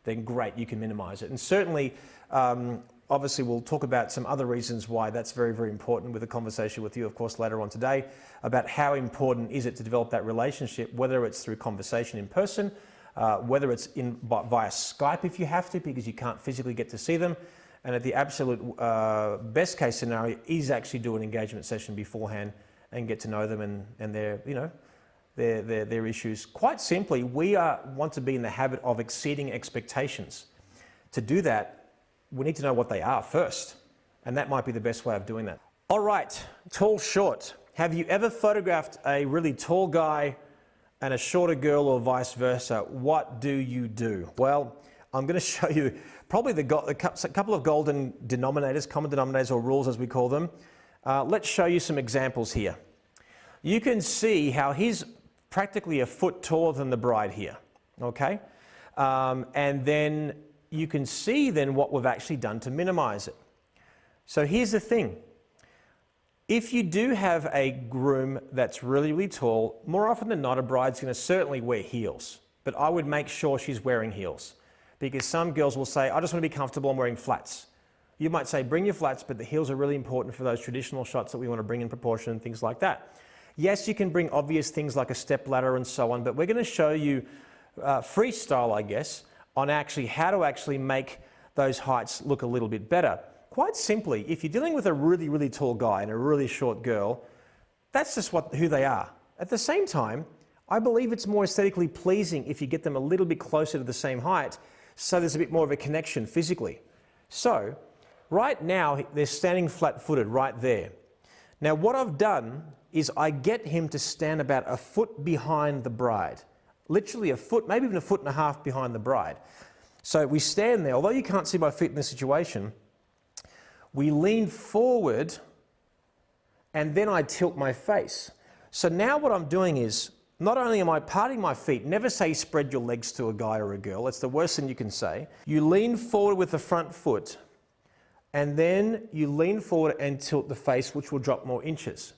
[SPEAKER 1] Then great, you can minimize it. And certainly, obviously we'll talk about some other reasons why that's very important with a conversation with you, of course, later on today, about how important is it to develop that relationship, whether it's through conversation in person, whether it's via Skype if you have to, because you can't physically get to see them, And at the absolute best case scenario is actually do an engagement session beforehand and get to know them and their, you know, their issues. Quite simply, we want to be in the habit of exceeding expectations. To do that, we need to know what they are first. And that might be the best way of doing that. All right, tall, short. Have you ever photographed a really tall guy and a shorter girl or vice versa? What do you do? Well, I'm going to show you probably a couple of golden denominators, common denominators or rules as we call them. Let's show you some examples here. You can see how he's practically a foot taller than the bride here, okay? And then you can see then what we've actually done to minimize it. So here's the thing. If you do have a groom that's really, really tall, more often than not, a bride's going to certainly wear heels. But I would make sure she's wearing heels. Because some girls will say, I just want to be comfortable, I'm wearing flats. You might say, bring your flats, but the heels are really important for those traditional shots that we want to bring in proportion and things like that. Yes, you can bring obvious things like a step ladder and so on, but we're going to show you freestyle, I guess, on actually how to actually make those heights look a little bit better. Quite simply, if you're dealing with a really, really tall guy and a really short girl, that's just who they are. At the same time, I believe it's more aesthetically pleasing if you get them a little bit closer to the same height, so there's a bit more of a connection physically. So, right now, they're standing flat-footed right there. Now, what I've done is I get him to stand about a foot behind the bride. Literally a foot, maybe even a foot and a half behind the bride. So we stand there, although you can't see my feet in this situation, we lean forward and then I tilt my face. So now what I'm doing is, not only am I parting my feet, never say spread your legs to a guy or a girl, it's the worst thing you can say. You lean forward with the front foot and then you lean forward and tilt the face, which will drop more inches.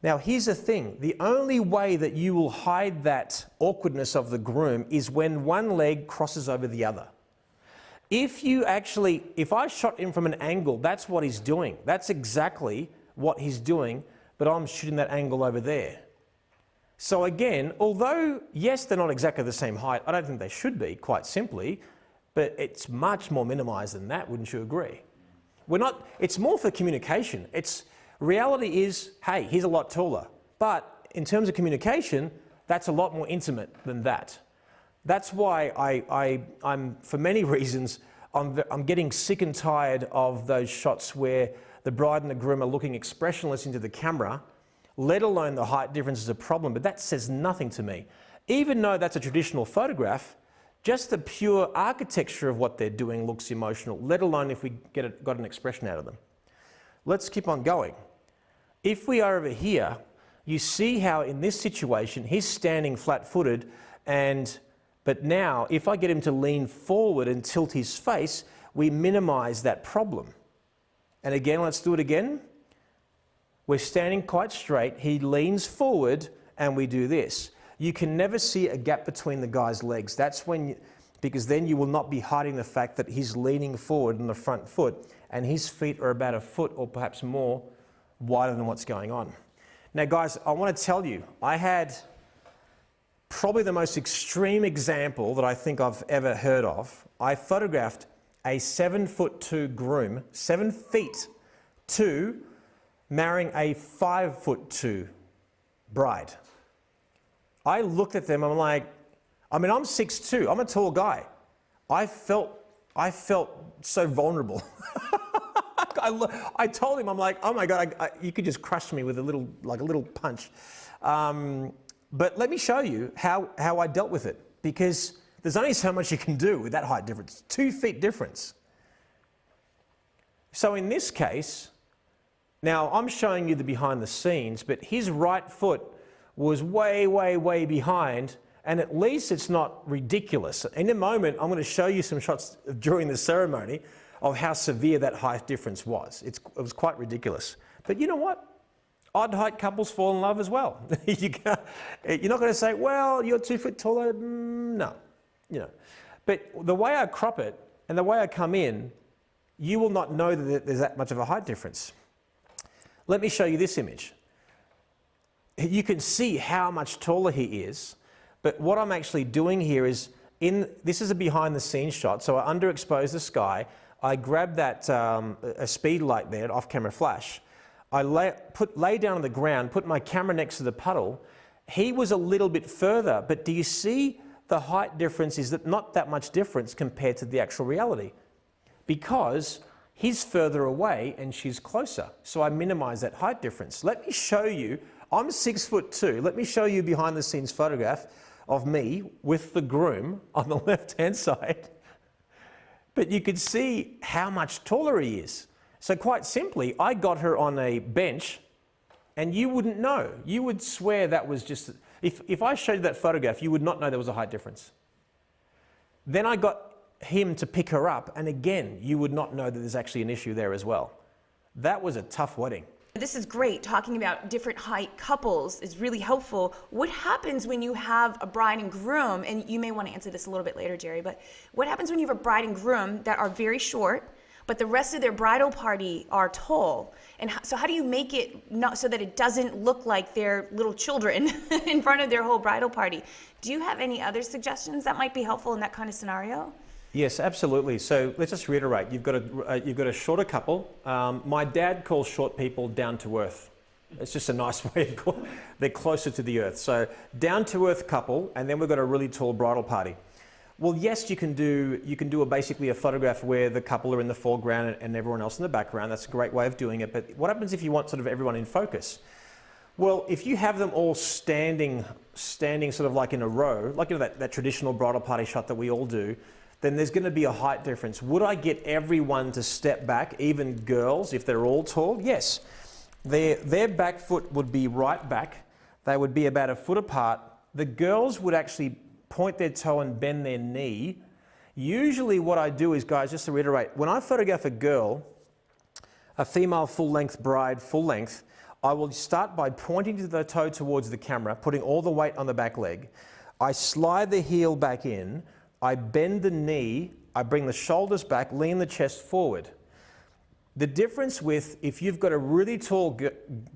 [SPEAKER 1] Now here's the thing, the only way that you will hide that awkwardness of the groom is when one leg crosses over the other. If I shot him from an angle, that's what he's doing. That's exactly what he's doing, but I'm shooting that angle over there. So again, although, yes, they're not exactly the same height, I don't think they should be, quite simply, but it's much more minimized than that, wouldn't you agree? It's more for communication. Reality is, hey, he's a lot taller. But in terms of communication, that's a lot more intimate than that. That's why I'm for many reasons, I'm getting sick and tired of those shots where the bride and the groom are looking expressionless into the camera, let alone the height difference is a problem, but that says nothing to me. Even though that's a traditional photograph, just the pure architecture of what they're doing looks emotional, let alone if we got an expression out of them. Let's keep on going. If we are over here, you see how in this situation, he's standing flat-footed, but now if I get him to lean forward and tilt his face, we minimize that problem. And again, let's do it again. We're standing quite straight, he leans forward, and we do this. You can never see a gap between the guy's legs. That's because then you will not be hiding the fact that he's leaning forward on the front foot, and his feet are about a foot or perhaps more wider than what's going on. Now guys, I want to tell you, I had probably the most extreme example that I think I've ever heard of. I photographed a 7'2" groom, 7 feet 2, marrying a 5'2" bride. I looked at them, I'm like, I'm 6'2", I'm a tall guy. I felt so vulnerable. I told him, I'm like, oh my God, you could just crush me with a little punch. But let me show you how I dealt with it, because there's only so much you can do with that height difference, 2 feet difference. So in this case, now I'm showing you the behind the scenes, but his right foot was way, way, way behind, and at least it's not ridiculous. In a moment, I'm going to show you some shots during the ceremony of how severe that height difference was. It was quite ridiculous. But you know what? Odd height couples fall in love as well. You're not going to say, well, you're 2 foot taller. No. But the way I crop it and the way I come in, you will not know that there's that much of a height difference. Let me show you this image. You can see how much taller he is, but what I'm actually doing here is, this is a behind the scenes shot, so I underexpose the sky. I grab that a speed light there, an off-camera flash. I lay down on the ground, put my camera next to the puddle. He was a little bit further, but do you see the height difference is that not that much difference compared to the actual reality? Because he's further away and she's closer. So I minimize that height difference. Let me show you, I'm 6'2". Let me show you behind the scenes photograph of me with the groom on the left-hand side. But you could see how much taller he is. So quite simply, I got her on a bench and you wouldn't know. You would swear that was just, if I showed you that photograph, you would not know there was a height difference. Then I got him to pick her up, and again, you would not know that there's actually an issue there as well. That was a tough wedding.
[SPEAKER 2] This is great. Talking about different height couples is really helpful. What happens when you have a bride and groom, and you may want to answer this a little bit later, Jerry, but what happens when you have a bride and groom that are very short, but the rest of their bridal party are tall? And so how do you make it not so that it doesn't look like they're little children in front of their whole bridal party? Do you have any other suggestions that might be helpful in that kind of scenario?
[SPEAKER 1] Yes, absolutely. So let's just reiterate. You've got a shorter couple. My dad calls short people down to earth. It's just a nice way of calling. They're closer to the earth. So down to earth couple, and then we've got a really tall bridal party. Well, yes, you can do basically a photograph where the couple are in the foreground and everyone else in the background. That's a great way of doing it. But what happens if you want sort of everyone in focus? Well, if you have them all standing sort of like in a row, like that traditional bridal party shot that we all do, then there's going to be a height difference. Would I get everyone to step back, even girls, if they're all tall? Yes. Their back foot would be right back. They would be about a foot apart. The girls would actually point their toe and bend their knee. Usually what I do is, guys, just to reiterate, when I photograph a girl, a female full-length bride, full length, I will start by pointing to the toe towards the camera, putting all the weight on the back leg. I slide the heel back in, I bend the knee, I bring the shoulders back, lean the chest forward. The difference with if you've got a really tall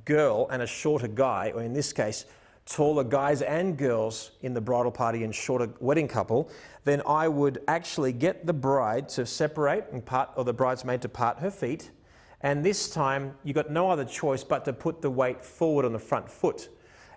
[SPEAKER 1] girl and a shorter guy, or in this case, taller guys and girls in the bridal party and shorter wedding couple, then I would actually get the bride to separate and part, or the bridesmaid to part her feet. And this time, you've got no other choice but to put the weight forward on the front foot.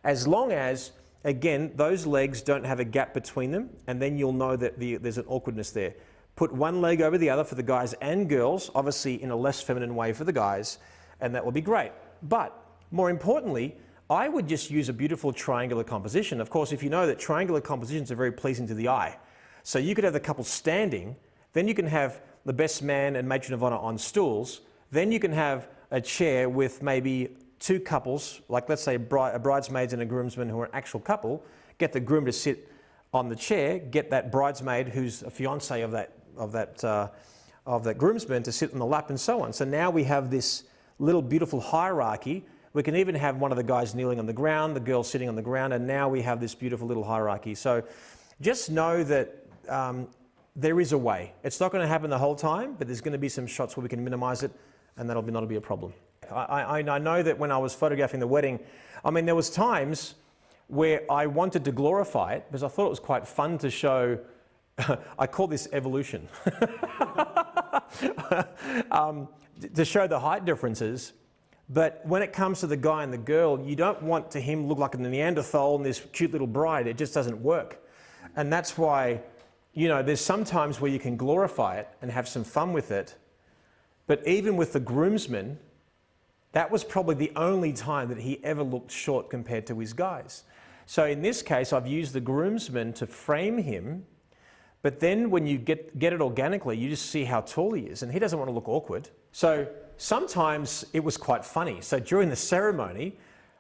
[SPEAKER 1] As long as, again, those legs don't have a gap between them, and then you'll know that there's an awkwardness there. Put one leg over the other for the guys and girls, obviously in a less feminine way for the guys, and that will be great. But more importantly, I would just use a beautiful triangular composition. Of course, if you know that triangular compositions are very pleasing to the eye. So you could have the couple standing, then you can have the best man and matron of honor on stools, then you can have a chair with maybe two couples, like let's say a bridesmaids and a groomsman who are an actual couple, get the groom to sit on the chair, get that bridesmaid who's a fiancé of that groomsman to sit on the lap, and so on. So now we have this little beautiful hierarchy. We can even have one of the guys kneeling on the ground, the girl sitting on the ground, and now we have this beautiful little hierarchy. So just know that there is a way. It's not going to happen the whole time, but there's going to be some shots where we can minimize it, and that'll not be a problem. I know that when I was photographing the wedding, I mean, there was times where I wanted to glorify it because I thought it was quite fun to show. I call this evolution. To show the height differences. But when it comes to the guy and the girl, you don't want him look like a Neanderthal and this cute little bride. It just doesn't work. And that's why, you know, there's some times where you can glorify it and have some fun with it. But even with the groomsmen, that was probably the only time that he ever looked short compared to his guys. So in this case, I've used the groomsmen to frame him. But then when you get it organically, you just see how tall he is. And he doesn't want to look awkward. So sometimes it was quite funny. So during the ceremony,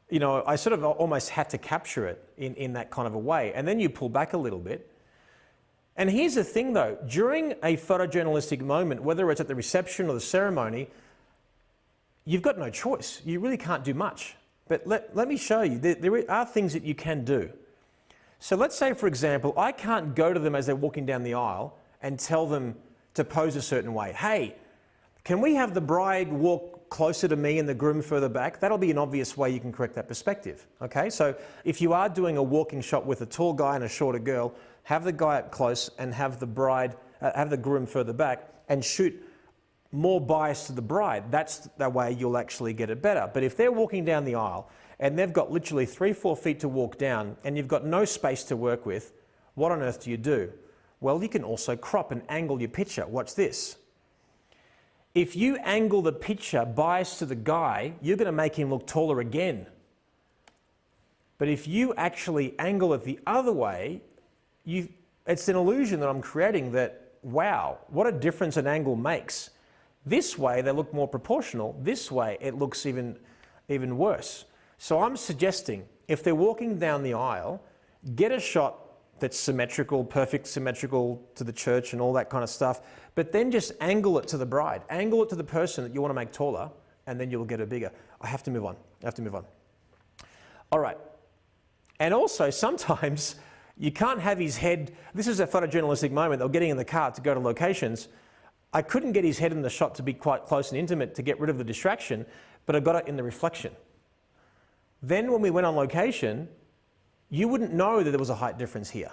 [SPEAKER 1] you know, I sort of almost had to capture it in that kind of a way. And then you pull back a little bit. And here's the thing though, during a photojournalistic moment, whether it's at the reception or the ceremony, you've got no choice. You really can't do much. But let me show you, there are things that you can do. So let's say, for example, I can't go to them as they're walking down the aisle and tell them to pose a certain way. Hey, can we have the bride walk closer to me and the groom further back? That'll be an obvious way you can correct that perspective. Okay, so if you are doing a walking shot with a tall guy and a shorter girl, have the guy up close and have the bride, have the groom further back, and shoot more biased to the bride. That's the way you'll actually get it better. But if they're walking down the aisle and they've got literally 3-4 feet to walk down and you've got no space to work with, what on earth do you do? Well, you can also crop and angle your picture. Watch this. If you angle the picture biased to the guy, you're going to make him look taller again. But if you actually angle it the other way, it's an illusion that I'm creating that, wow, what a difference an angle makes. This way, they look more proportional. This way, it looks even worse. So I'm suggesting, if they're walking down the aisle, get a shot that's symmetrical, perfect symmetrical to the church and all that kind of stuff, but then just angle it to the bride. Angle it to the person that you want to make taller, and then you'll get her bigger. I have to move on. All right. And also, sometimes you can't have his head. This is a photojournalistic moment. They were getting in the car to go to locations. I couldn't get his head in the shot to be quite close and intimate to get rid of the distraction, but I got it in the reflection. Then when we went on location, you wouldn't know that there was a height difference here.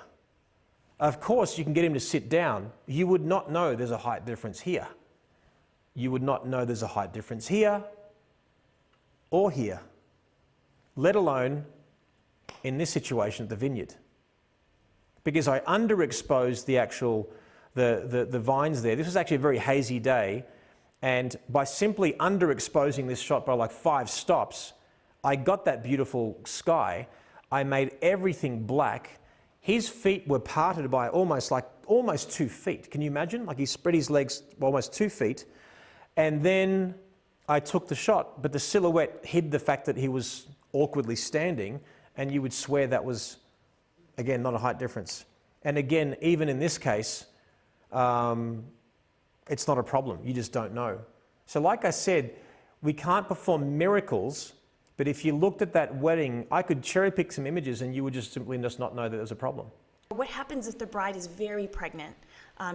[SPEAKER 1] Of course, you can get him to sit down. You would not know there's a height difference here. You would not know there's a height difference here or here, let alone in this situation at the vineyard. Because I underexposed the vines there. This was actually a very hazy day, and by simply underexposing this shot by like 5 stops, I got that beautiful sky. I made everything black. His feet were parted by almost 2 feet. Can you imagine? Like he spread his legs almost 2 feet. And then I took the shot, but the silhouette hid the fact that he was awkwardly standing, and you would swear that was, again, not a height difference. And again, even in this case, it's not a problem. You just don't know. So like I said, we can't perform miracles, but if you looked at that wedding, I could cherry pick some images and you would just simply just not know that there's a problem.
[SPEAKER 2] What happens if the bride is very pregnant?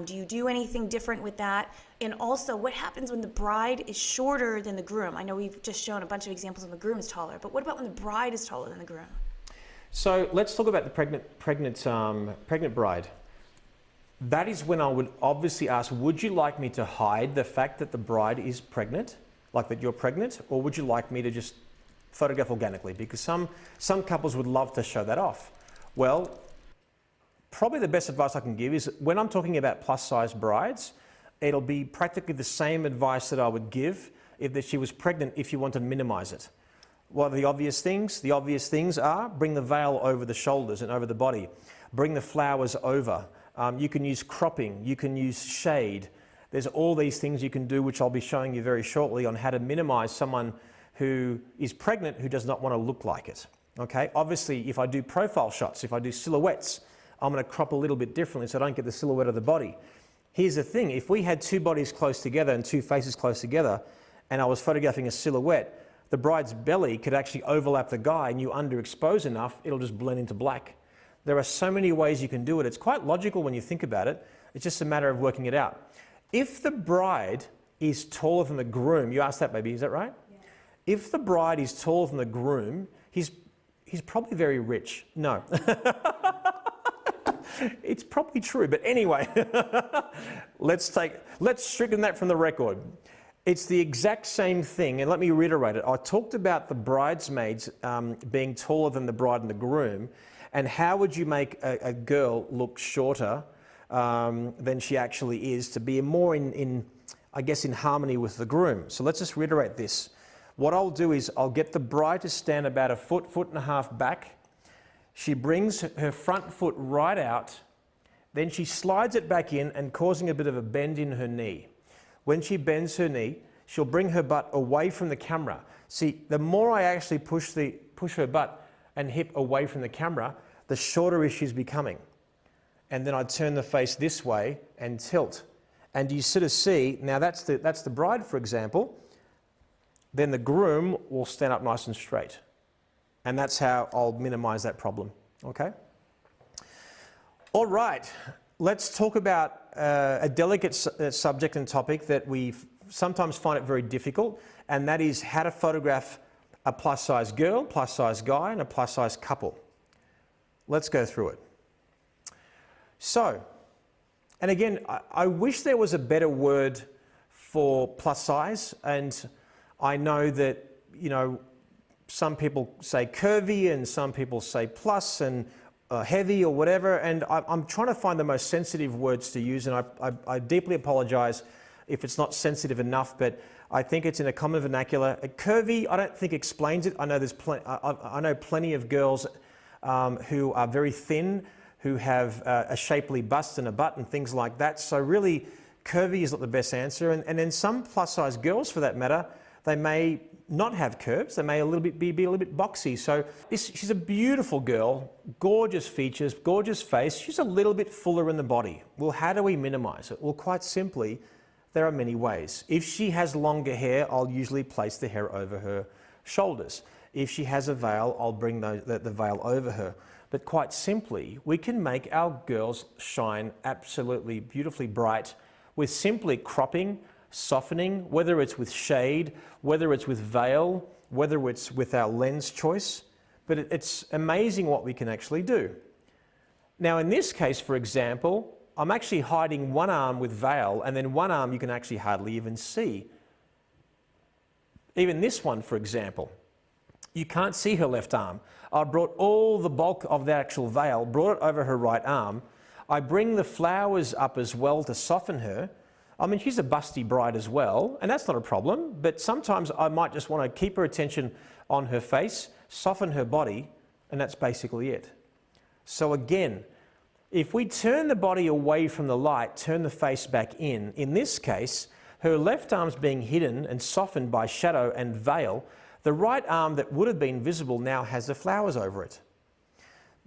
[SPEAKER 2] Do you do anything different with that? And also, what happens when the bride is shorter than the groom? I know we've just shown a bunch of examples when the groom is taller, but what about when the bride is taller than the groom?
[SPEAKER 1] So let's talk about the pregnant bride. That is when I would obviously ask, would you like me to hide the fact that the bride is pregnant, like that you're pregnant, or would you like me to just photograph organically? Because some couples would love to show that off. Well, probably the best advice I can give is when I'm talking about plus size brides, it'll be practically the same advice that I would give if she was pregnant if you want to minimize it. What are the obvious things? The obvious things are bring the veil over the shoulders and over the body. Bring the flowers over. You can use cropping. You can use shade. There's all these things you can do, which I'll be showing you very shortly on how to minimize someone who is pregnant who does not want to look like it. Okay? Obviously, if I do profile shots, if I do silhouettes, I'm going to crop a little bit differently so I don't get the silhouette of the body. Here's the thing. If we had 2 bodies close together and 2 faces close together, and I was photographing a silhouette, the bride's belly could actually overlap the guy, and you underexpose enough, it'll just blend into black. There are so many ways you can do it. It's quite logical when you think about it. It's just a matter of working it out. If the bride is taller than the groom, you asked that, baby, is that right? Yeah. If the bride is taller than the groom, he's probably very rich. No. It's probably true, but anyway, let's stricken that from the record. It's the exact same thing, and let me reiterate it. I talked about the bridesmaids being taller than the bride and the groom, and how would you make a girl look shorter than she actually is to be more in harmony with the groom. So let's just reiterate this. What I'll do is I'll get the bride to stand about a foot and a half back. She brings her front foot right out, then she slides it back in and causing a bit of a bend in her knee. When she bends her knee, she'll bring her butt away from the camera. See, the more I actually push her butt and hip away from the camera, the shorter she's becoming. And then I turn the face this way and tilt. And you sort of see, now that's the bride, for example. Then the groom will stand up nice and straight. And that's how I'll minimize that problem, okay? All right, let's talk about a delicate subject and topic that we sometimes find it very difficult, and that is how to photograph a plus-size girl, plus-size guy, and a plus-size couple. Let's go through it. So, and again, I wish there was a better word for plus size, and I know that, you know, some people say curvy and some people say plus and heavy or whatever, and I'm trying to find the most sensitive words to use, and I deeply apologize if it's not sensitive enough, but I think it's in a common vernacular. Curvy, I don't think explains it. I know I know plenty of girls who are very thin, who have a shapely bust and a butt and things like that. So really, curvy is not the best answer. And then some plus size girls, for that matter, they may not have curves. They may be a little bit boxy. So she's a beautiful girl, gorgeous features, gorgeous face. She's a little bit fuller in the body. Well, how do we minimize it? Well, quite simply, there are many ways. If she has longer hair, I'll usually place the hair over her shoulders. If she has a veil, I'll bring the veil over her. But quite simply, we can make our girls shine absolutely beautifully bright with simply cropping, softening, whether it's with shade, whether it's with veil, whether it's with our lens choice. But it's amazing what we can actually do. Now, in this case, for example, I'm actually hiding one arm with veil, and then one arm you can actually hardly even see. Even this one, for example, you can't see her left arm. I brought all the bulk of the actual veil, brought it over her right arm. I bring the flowers up as well to soften her. I mean, she's a busty bride as well, and that's not a problem, but sometimes I might just want to keep her attention on her face, soften her body, and that's basically it. So again, if we turn the body away from the light, turn the face back in this case, her left arm's being hidden and softened by shadow and veil. The right arm that would have been visible now has the flowers over it.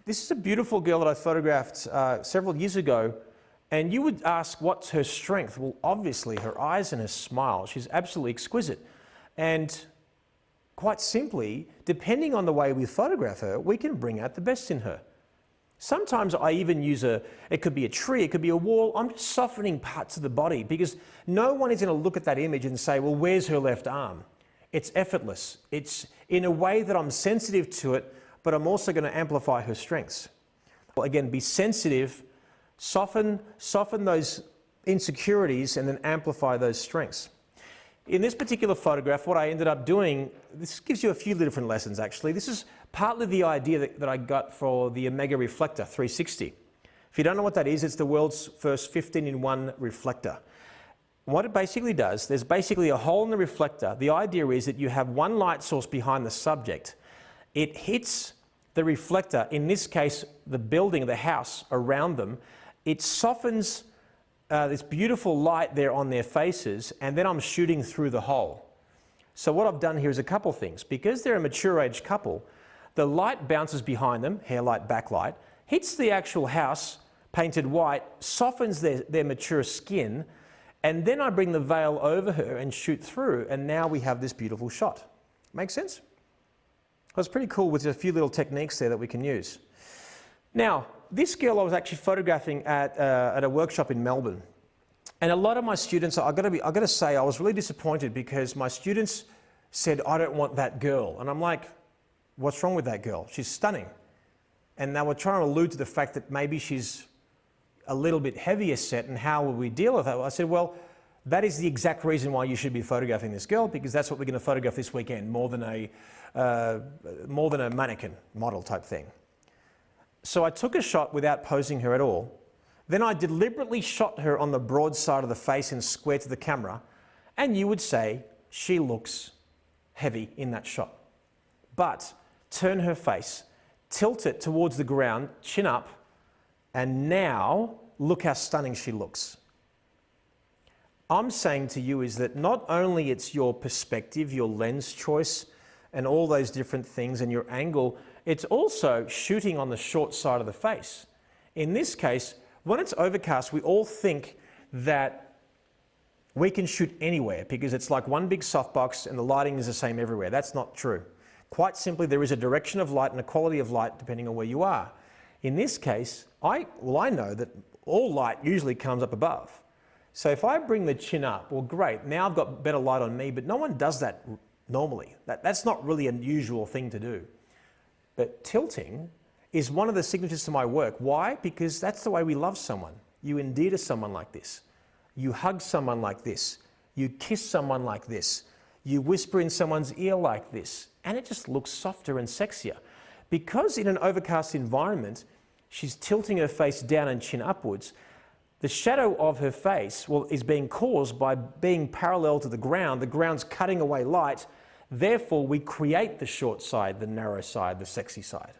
[SPEAKER 1] This is a beautiful girl that I photographed several years ago, and you would ask, what's her strength? Well, obviously her eyes and her smile. She's absolutely exquisite. And quite simply, depending on the way we photograph her, we can bring out the best in her. Sometimes I even use it could be a tree, it could be a wall. I'm just softening parts of the body because no one is going to look at that image and say, well, where's her left arm? It's effortless. It's in a way that I'm sensitive to it, but I'm also going to amplify her strengths. Well, again, be sensitive, soften those insecurities, and then amplify those strengths. In this particular photograph, what I ended up doing, this gives you a few different lessons actually. This is partly the idea that I got for the Omega Reflector 360. If you don't know what that is, it's the world's first 15-in-1 reflector. What it basically does, there's basically a hole in the reflector. The idea is that you have one light source behind the subject. It hits the reflector, in this case, the building, the house around them. It softens this beautiful light there on their faces, and then I'm shooting through the hole. So what I've done here is a couple things. Because they're a mature age couple, the light bounces behind them, hair light, backlight, hits the actual house, painted white, softens their mature skin, and then I bring the veil over her and shoot through, and now we have this beautiful shot. Make sense? Well, it's pretty cool with a few little techniques there that we can use. Now, this girl I was actually photographing at a workshop in Melbourne. And a lot of my students, I've got to say, I was really disappointed because my students said, I don't want that girl. And I'm like, what's wrong with that girl? She's stunning. And they were trying to allude to the fact that maybe she's a little bit heavier set, and how will we deal with that? Well, I said, well, that is the exact reason why you should be photographing this girl, because that's what we're going to photograph this weekend, more than a mannequin model type thing. So I took a shot without posing her at all. Then I deliberately shot her on the broad side of the face and square to the camera, and you would say she looks heavy in that shot. But turn her face, tilt it towards the ground, chin up, and now look how stunning she looks. I'm saying to you is that not only it's your perspective, your lens choice, and all those different things, and your angle, it's also shooting on the short side of the face. In this case, when it's overcast, we all think that we can shoot anywhere because it's like one big softbox and the lighting is the same everywhere. That's not true. Quite simply, there is a direction of light and a quality of light depending on where you are. In this case, I know that all light usually comes up above. So if I bring the chin up, well, great, now I've got better light on me, but no one does that normally. That's not really an unusual thing to do. But tilting is one of the signatures to my work. Why? Because that's the way we love someone. You endear to someone like this. You hug someone like this. You kiss someone like this. You whisper in someone's ear like this. And it just looks softer and sexier. Because in an overcast environment, she's tilting her face down and chin upwards, the shadow of her face, well, is being caused by being parallel to the ground. The ground's cutting away light. Therefore, we create the short side, the narrow side, the sexy side.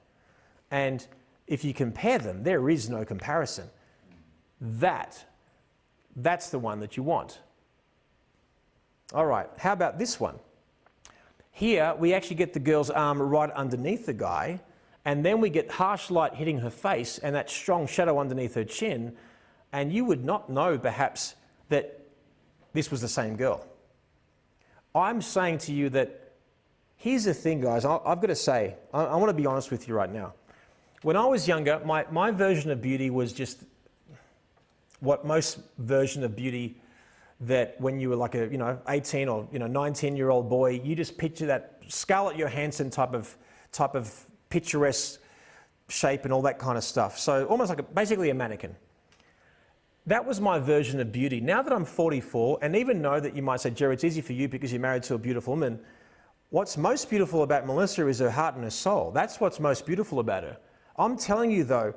[SPEAKER 1] And if you compare them, there is no comparison. That's the one that you want. All right, how about this one? Here, we actually get the girl's arm right underneath the guy, and then we get harsh light hitting her face and that strong shadow underneath her chin, and you would not know, perhaps, that this was the same girl. I'm saying to you that, here's the thing, guys, I've got to say, I want to be honest with you right now. When I was younger, my version of beauty was just what most version of beauty that when you were like a 18 or 19-year-old boy, you just picture that Scarlett Johansson type of picturesque shape and all that kind of stuff. So almost like basically a mannequin. That was my version of beauty. Now that I'm 44, and even know that you might say, Jerry, it's easy for you because you're married to a beautiful woman. What's most beautiful about Melissa is her heart and her soul. That's what's most beautiful about her. I'm telling you though,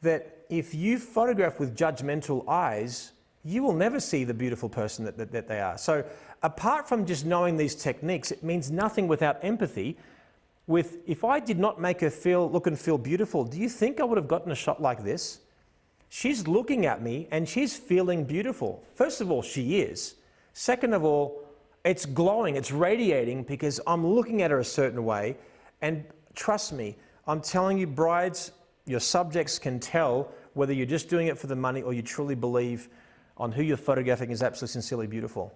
[SPEAKER 1] that if you photograph with judgmental eyes, you will never see the beautiful person that they are. So apart from just knowing these techniques, it means nothing without empathy. If I did not make her look and feel beautiful, do you think I would have gotten a shot like this? She's looking at me and she's feeling beautiful. First of all, she is. Second of all, it's glowing, it's radiating because I'm looking at her a certain way. And trust me, I'm telling you, brides, your subjects can tell whether you're just doing it for the money or you truly believe on who you're photographing is absolutely sincerely beautiful.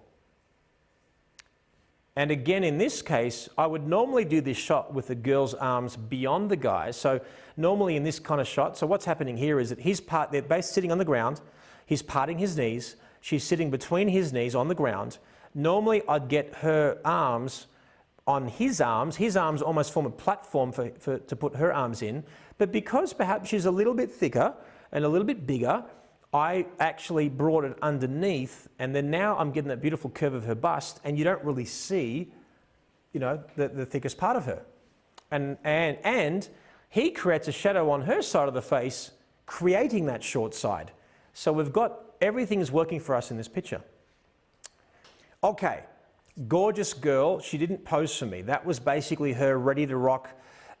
[SPEAKER 1] And again, in this case, I would normally do this shot with the girl's arms beyond the guy. So normally in this kind of shot, so what's happening here is that they're both sitting on the ground, he's parting his knees, she's sitting between his knees on the ground. Normally I'd get her arms on his arms almost form a platform to put her arms in, but because perhaps she's a little bit thicker and a little bit bigger, I actually brought it underneath, and then now I'm getting that beautiful curve of her bust, and you don't really see, the thickest part of her. And he creates a shadow on her side of the face, creating that short side. So we've got, everything's working for us in this picture. Okay, gorgeous girl. She didn't pose for me. That was basically her ready to rock,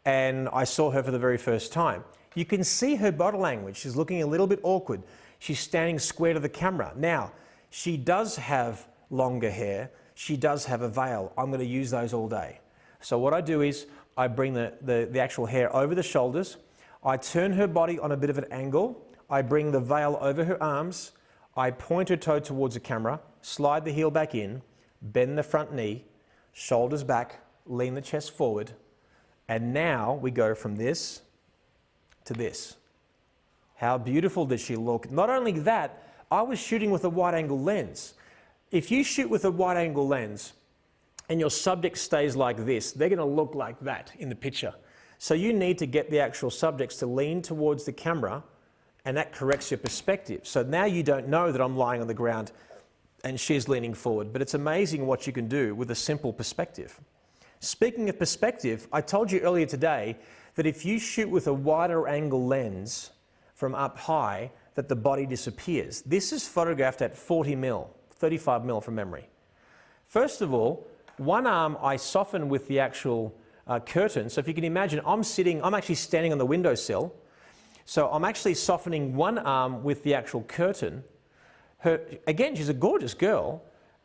[SPEAKER 1] and I saw her for the very first time. You can see her body language. She's looking a little bit awkward. She's standing square to the camera. Now, she does have longer hair. She does have a veil. I'm going to use those all day. So what I do is I bring the actual hair over the shoulders. I turn her body on a bit of an angle. I bring the veil over her arms. I point her toe towards the camera, slide the heel back in, bend the front knee, shoulders back, lean the chest forward. And now we go from this to this. How beautiful does she look? Not only that, I was shooting with a wide angle lens. If you shoot with a wide angle lens and your subject stays like this, they're going to look like that in the picture. So you need to get the actual subjects to lean towards the camera, and that corrects your perspective. So now you don't know that I'm lying on the ground and she's leaning forward, but it's amazing what you can do with a simple perspective. Speaking of perspective, I told you earlier today that if you shoot with a wider angle lens from up high, that the body disappears. This is photographed at 40 mil, 35 mil from memory. First of all, one arm I soften with the actual curtain. So if you can imagine, I'm actually standing on the windowsill. So I'm actually softening one arm with the actual curtain. Again, she's a gorgeous girl.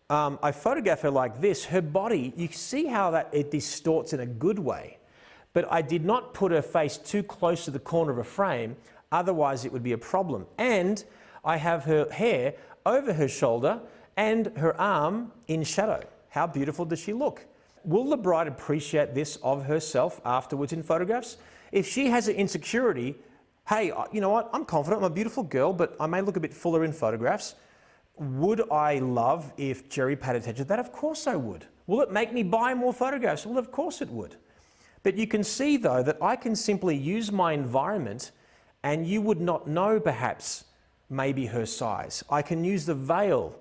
[SPEAKER 1] I photograph her like this. Her body, you see how it distorts in a good way. But I did not put her face too close to the corner of a frame, otherwise it would be a problem. And I have her hair over her shoulder and her arm in shadow. How beautiful does she look? Will the bride appreciate this of herself afterwards in photographs? If she has an insecurity, hey, you know what, I'm confident, I'm a beautiful girl, but I may look a bit fuller in photographs. Would I love if Jerry paid attention to that? Of course I would. Will it make me buy more photographs? Well, of course it would. But you can see though that I can simply use my environment and you would not know perhaps maybe her size. I can use the veil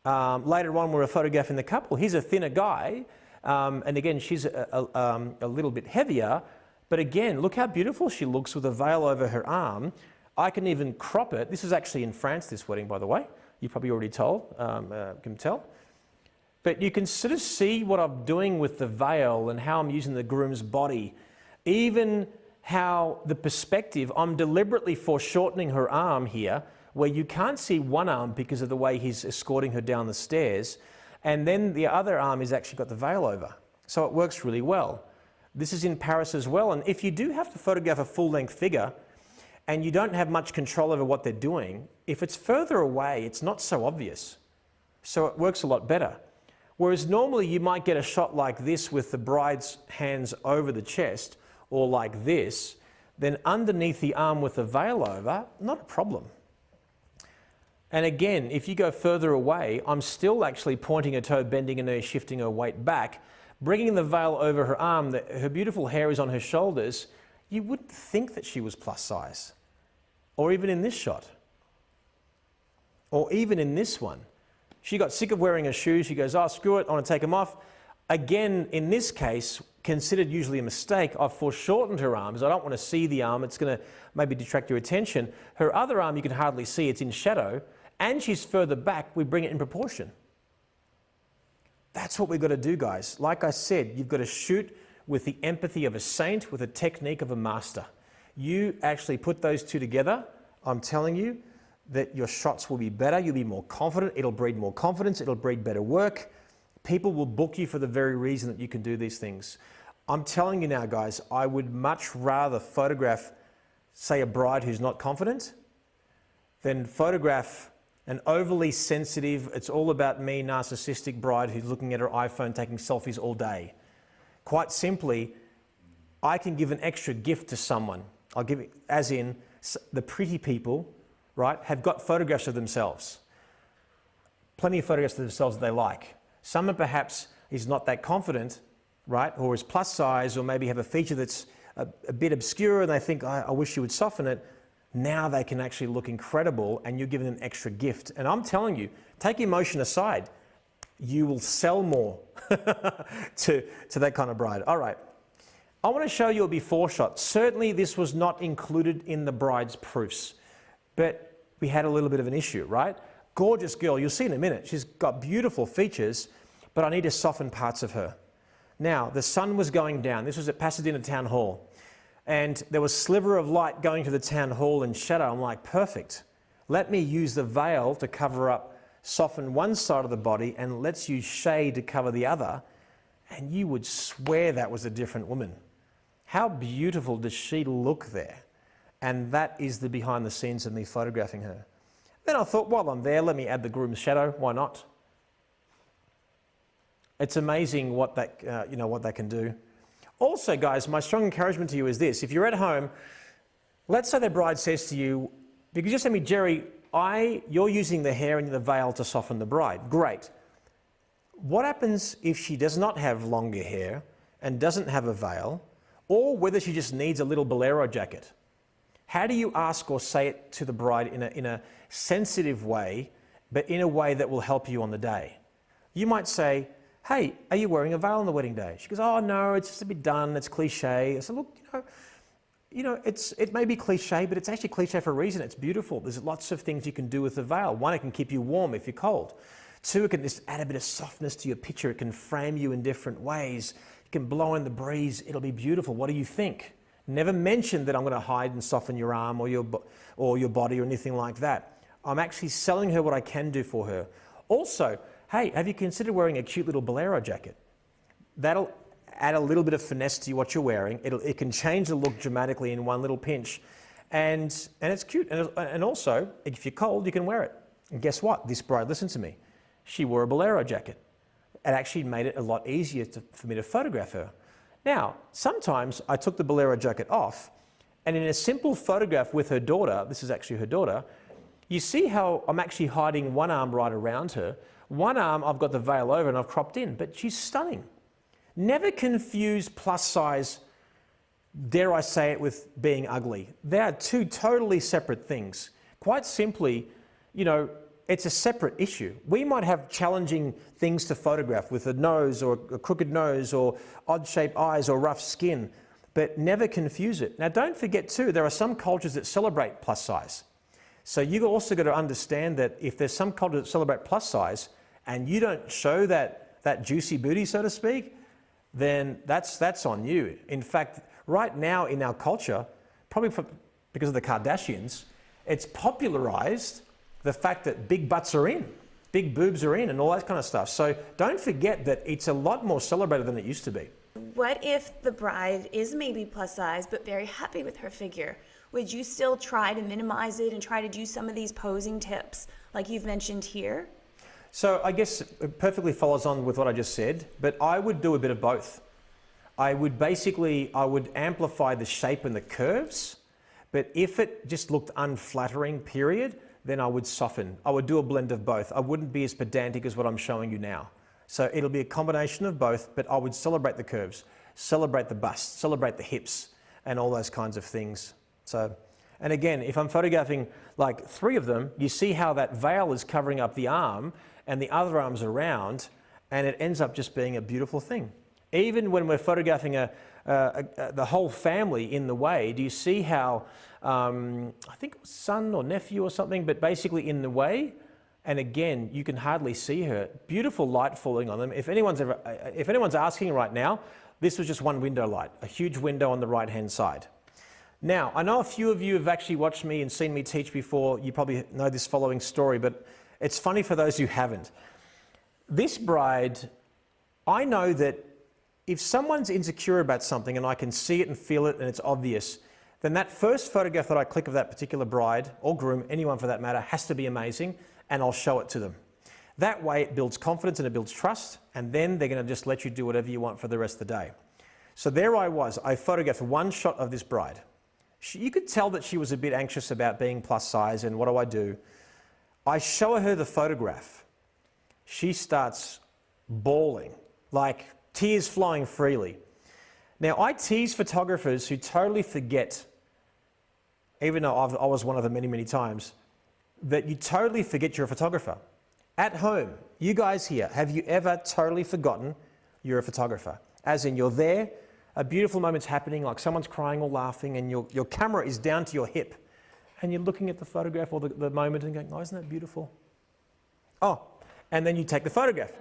[SPEAKER 1] Later on, we're photographing the couple. He's a thinner guy, and again, she's a little bit heavier. But again, look how beautiful she looks with a veil over her arm. I can even crop it. This is actually in France, this wedding, by the way. You probably already can tell. But you can sort of see what I'm doing with the veil and how I'm using the groom's body. Even how the perspective, I'm deliberately foreshortening her arm here, where you can't see one arm because of the way he's escorting her down the stairs. And then the other arm has actually got the veil over. So it works really well. This is in Paris as well. And if you do have to photograph a full-length figure and you don't have much control over what they're doing, if it's further away, it's not so obvious. So it works a lot better. Whereas normally you might get a shot like this with the bride's hands over the chest, or like this, then underneath the arm with the veil over, not a problem. And again, if you go further away, I'm still actually pointing her toe, bending her knee, shifting her weight back, bringing the veil over her arm, her beautiful hair is on her shoulders. You wouldn't think that she was plus size. Or even in this shot. Or even in this one. She got sick of wearing her shoes. She goes, oh, screw it, I want to take them off. Again, in this case, considered usually a mistake, I've foreshortened her arms. I don't want to see the arm. It's going to maybe detract your attention. Her other arm, you can hardly see. It's in shadow. And she's further back. We bring it in proportion. That's what we've got to do, guys. Like I said, you've got to shoot with the empathy of a saint, with the technique of a master. You actually put those two together, I'm telling you, that your shots will be better, you'll be more confident, it'll breed more confidence, it'll breed better work. People will book you for the very reason that you can do these things. I'm telling you now, guys, I would much rather photograph, say, a bride who's not confident than photograph an overly sensitive, it's all about me, narcissistic bride who's looking at her iPhone taking selfies all day. Quite simply, I can give an extra gift to someone. I'll give it, as in the pretty people, right, have got photographs of themselves. Plenty of photographs of themselves that they like. Someone perhaps is not that confident, right, or is plus size, or maybe have a feature that's a bit obscure and they think, I wish you would soften it. Now they can actually look incredible and you're giving them an extra gift. And I'm telling you, take emotion aside, you will sell more to that kind of bride. All right. I want to show you a before shot. Certainly this was not included in the bride's proofs, but we had a little bit of an issue, right? Gorgeous girl, you'll see in a minute. She's got beautiful features, but I need to soften parts of her. Now, the sun was going down. This was at Pasadena Town Hall. And there was a sliver of light going to the town hall in shadow. I'm like, perfect. Let me use the veil to cover up, soften one side of the body, and let's use shade to cover the other. And you would swear that was a different woman. How beautiful does she look there? And that is the behind the scenes of me photographing her. Then I thought, while I'm there, let me add the groom's shadow. Why not? It's amazing what that, what that can do. Also, guys, my strong encouragement to you is this. If you're at home, let's say the bride says to you, because you just said to me, Jerry, you're using the hair and the veil to soften the bride. Great. What happens if she does not have longer hair and doesn't have a veil, or whether she just needs a little bolero jacket? How do you ask or say it to the bride in a sensitive way, but in a way that will help you on the day? You might say, hey, are you wearing a veil on the wedding day? She goes, oh no, it's just a bit done, it's cliche. I said, look, it may be cliche, but it's actually cliche for a reason. It's beautiful. There's lots of things you can do with the veil. One, it can keep you warm if you're cold. Two, it can just add a bit of softness to your picture. It can frame you in different ways. It can blow in the breeze. It'll be beautiful. What do you think? Never mention that I'm going to hide and soften your arm or your body or anything like that. I'm actually selling her what I can do for her. Also, hey, have you considered wearing a cute little bolero jacket? That'll add a little bit of finesse to what you're wearing. It can change the look dramatically in one little pinch. And it's cute. And also, if you're cold, you can wear it. And guess what? This bride, listen to me. She wore a bolero jacket. It actually made it a lot easier for me to photograph her. Now, sometimes I took the bolero jacket off, and in a simple photograph with her daughter, this is actually her daughter, you see how I'm actually hiding one arm right around her. One arm I've got the veil over and I've cropped in, but she's stunning. Never confuse plus size, dare I say it, with being ugly. They are two totally separate things. Quite simply, It's a separate issue. We might have challenging things to photograph with a nose or a crooked nose or odd-shaped eyes or rough skin, but never confuse it. Now, don't forget too, there are some cultures that celebrate plus size. So you also got to understand that if there's some cultures that celebrate plus size and you don't show that juicy booty, so to speak, then that's on you. In fact, right now in our culture, probably because of the Kardashians, it's popularized the fact that big butts are in, big boobs are in and all that kind of stuff. So don't forget that it's a lot more celebrated than it used to be.
[SPEAKER 2] What if the bride is maybe plus size but very happy with her figure? Would you still try to minimize it and try to do some of these posing tips like you've mentioned here?
[SPEAKER 1] So I guess it perfectly follows on with what I just said, but I would do a bit of both. I would amplify the shape and the curves, but if it just looked unflattering, period, then I would soften. I would do a blend of both. I wouldn't be as pedantic as what I'm showing you now. So it'll be a combination of both, but I would celebrate the curves, celebrate the bust, celebrate the hips, and all those kinds of things. So, and again, if I'm photographing like 3 of them, you see how that veil is covering up the arm and the other arm's around, and it ends up just being a beautiful thing. Even when we're photographing the whole family in the way, do you see how, I think it was son or nephew or something, but basically in the way, and again, you can hardly see her. Beautiful light falling on them. If anyone's asking right now, this was just one window light, a huge window on the right-hand side. Now, I know a few of you have actually watched me and seen me teach before. You probably know this following story, but it's funny for those who haven't. This bride, I know that if someone's insecure about something and I can see it and feel it and it's obvious, then that first photograph that I click of that particular bride or groom, anyone for that matter, has to be amazing, and I'll show it to them. That way it builds confidence and it builds trust, and then they're going to just let you do whatever you want for the rest of the day. So there I was. I photographed one shot of this bride. You could tell that she was a bit anxious about being plus size and what do? I show her the photograph. She starts bawling, like tears flowing freely. Now, I tease photographers who totally forget, even though I was one of them many, many times, that you totally forget you're a photographer. At home, you guys here, have you ever totally forgotten you're a photographer? As in, you're there, a beautiful moment's happening, like someone's crying or laughing, and your camera is down to your hip, and you're looking at the photograph or the moment and going, oh, isn't that beautiful? Oh, and then you take the photograph.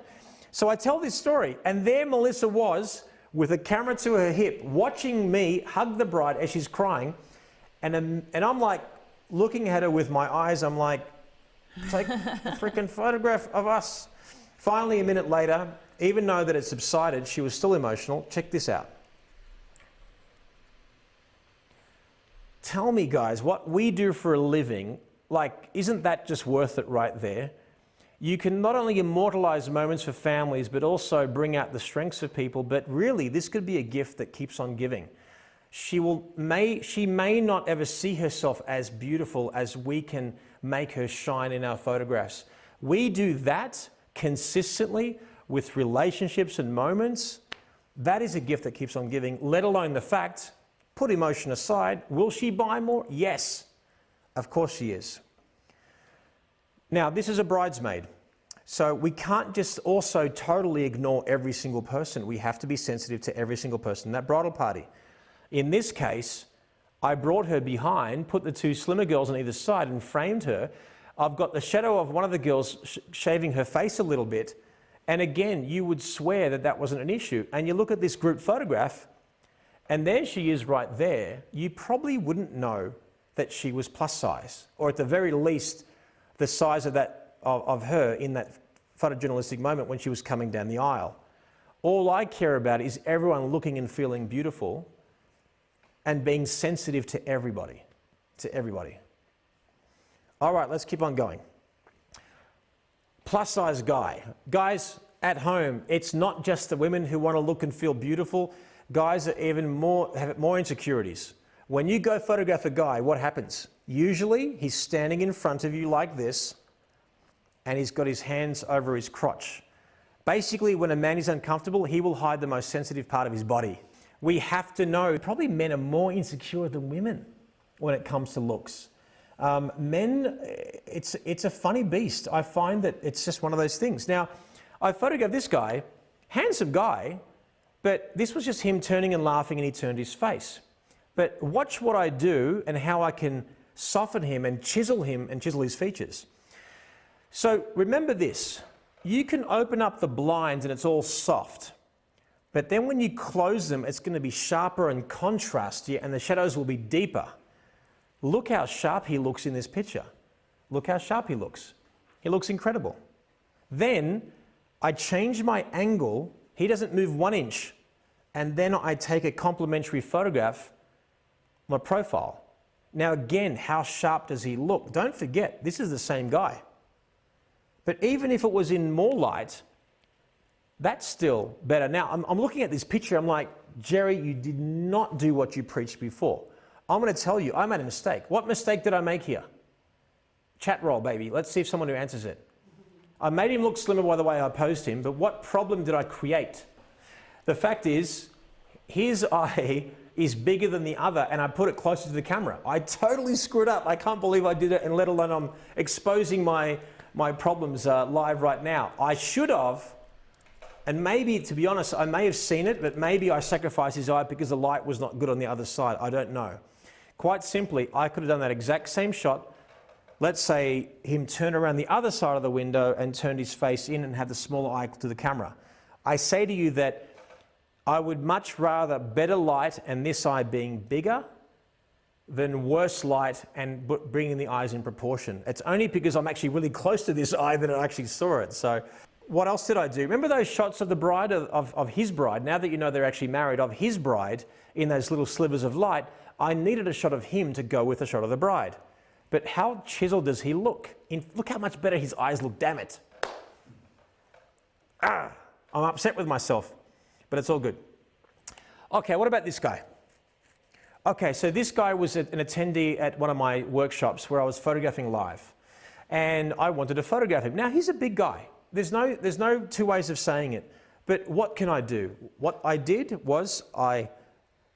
[SPEAKER 1] So I tell this story, and there Melissa was with a camera to her hip, watching me hug the bride as she's crying, and I'm like looking at her with my eyes. I'm like, take a freaking photograph of us. Finally, a minute later, even though that it subsided, she was still emotional. Check this out. Tell me, guys, what we do for a living, like, isn't that just worth it right there? You can not only immortalize moments for families, but also bring out the strengths of people. But really, this could be a gift that keeps on giving. She may not ever see herself as beautiful as we can make her shine in our photographs. We do that consistently with relationships and moments. That is a gift that keeps on giving, let alone the fact, put emotion aside, will she buy more? Yes, of course she is. Now, this is a bridesmaid, so we can't just also totally ignore every single person. We have to be sensitive to every single person in that bridal party. In this case, I brought her behind, put the 2 slimmer girls on either side and framed her. I've got the shadow of one of the girls shaving her face a little bit. And again, you would swear that that wasn't an issue. And you look at this group photograph, and there she is right there. You probably wouldn't know that she was plus size, or at the very least, the size of her in that photojournalistic moment when she was coming down the aisle. All I care about is everyone looking and feeling beautiful and being sensitive to everybody, All right, let's keep on going. Plus size guy. Guys, at home, it's not just the women who want to look and feel beautiful. Guys are have more insecurities. When you go photograph a guy, what happens? Usually, he's standing in front of you like this, and he's got his hands over his crotch. Basically, when a man is uncomfortable, he will hide the most sensitive part of his body. We have to know, probably men are more insecure than women when it comes to looks. Men, it's a funny beast. I find that it's just one of those things. Now, I photographed this guy, handsome guy, but this was just him turning and laughing, and he turned his face. But watch what I do and how I can soften him and chisel his features. So remember this, you can open up the blinds and it's all soft. But then when you close them, it's going to be sharper and contrastier, and the shadows will be deeper. Look how sharp he looks in this picture. Look how sharp he looks. He looks incredible. Then I change my angle. He doesn't move 1 inch. And then I take a complementary photograph, my profile. Now again, how sharp does he look? Don't forget, this is the same guy. But even if it was in more light, that's still better. Now, I'm looking at this picture, I'm like, Jerry, you did not do what you preached before. I'm going to tell you, I made a mistake. What mistake did I make here? Chat roll, baby. Let's see if someone who answers it. I made him look slimmer by the way I posed him, but what problem did I create? The fact is, his eye is bigger than the other, and I put it closer to the camera. I totally screwed up. I can't believe I did it, and let alone I'm exposing my problems live right now. I should have. And maybe, to be honest, I may have seen it, but maybe I sacrificed his eye because the light was not good on the other side. I don't know. Quite simply, I could have done that exact same shot. Let's say him turn around the other side of the window and turned his face in and had the smaller eye to the camera. I say to you that I would much rather better light and this eye being bigger than worse light and bringing the eyes in proportion. It's only because I'm actually really close to this eye that I actually saw it. So. What else did I do? Remember those shots of the bride, of his bride, now that you know they're actually married, of his bride in those little slivers of light? I needed a shot of him to go with a shot of the bride. But how chiseled does he look? Look how much better his eyes look, damn it. I'm upset with myself, but it's all good. Okay, what about this guy? Okay, so this guy was an attendee at one of my workshops where I was photographing live. And I wanted to photograph him. Now, he's a big guy. There's no two ways of saying it. But what can I do? What I did was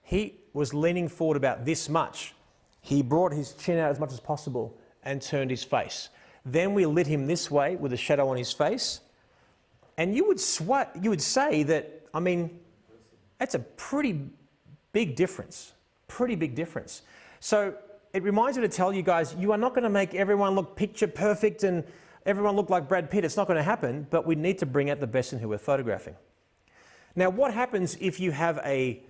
[SPEAKER 1] he was leaning forward about this much. He brought his chin out as much as possible and turned his face. Then we lit him this way with a shadow on his face. And you would say that, I mean, that's a pretty big difference. Pretty big difference. So it reminds me to tell you guys, you are not going to make everyone look picture perfect and everyone look like Brad Pitt. It's not going to happen, but we need to bring out the best in who we're photographing. Now, what happens if you have a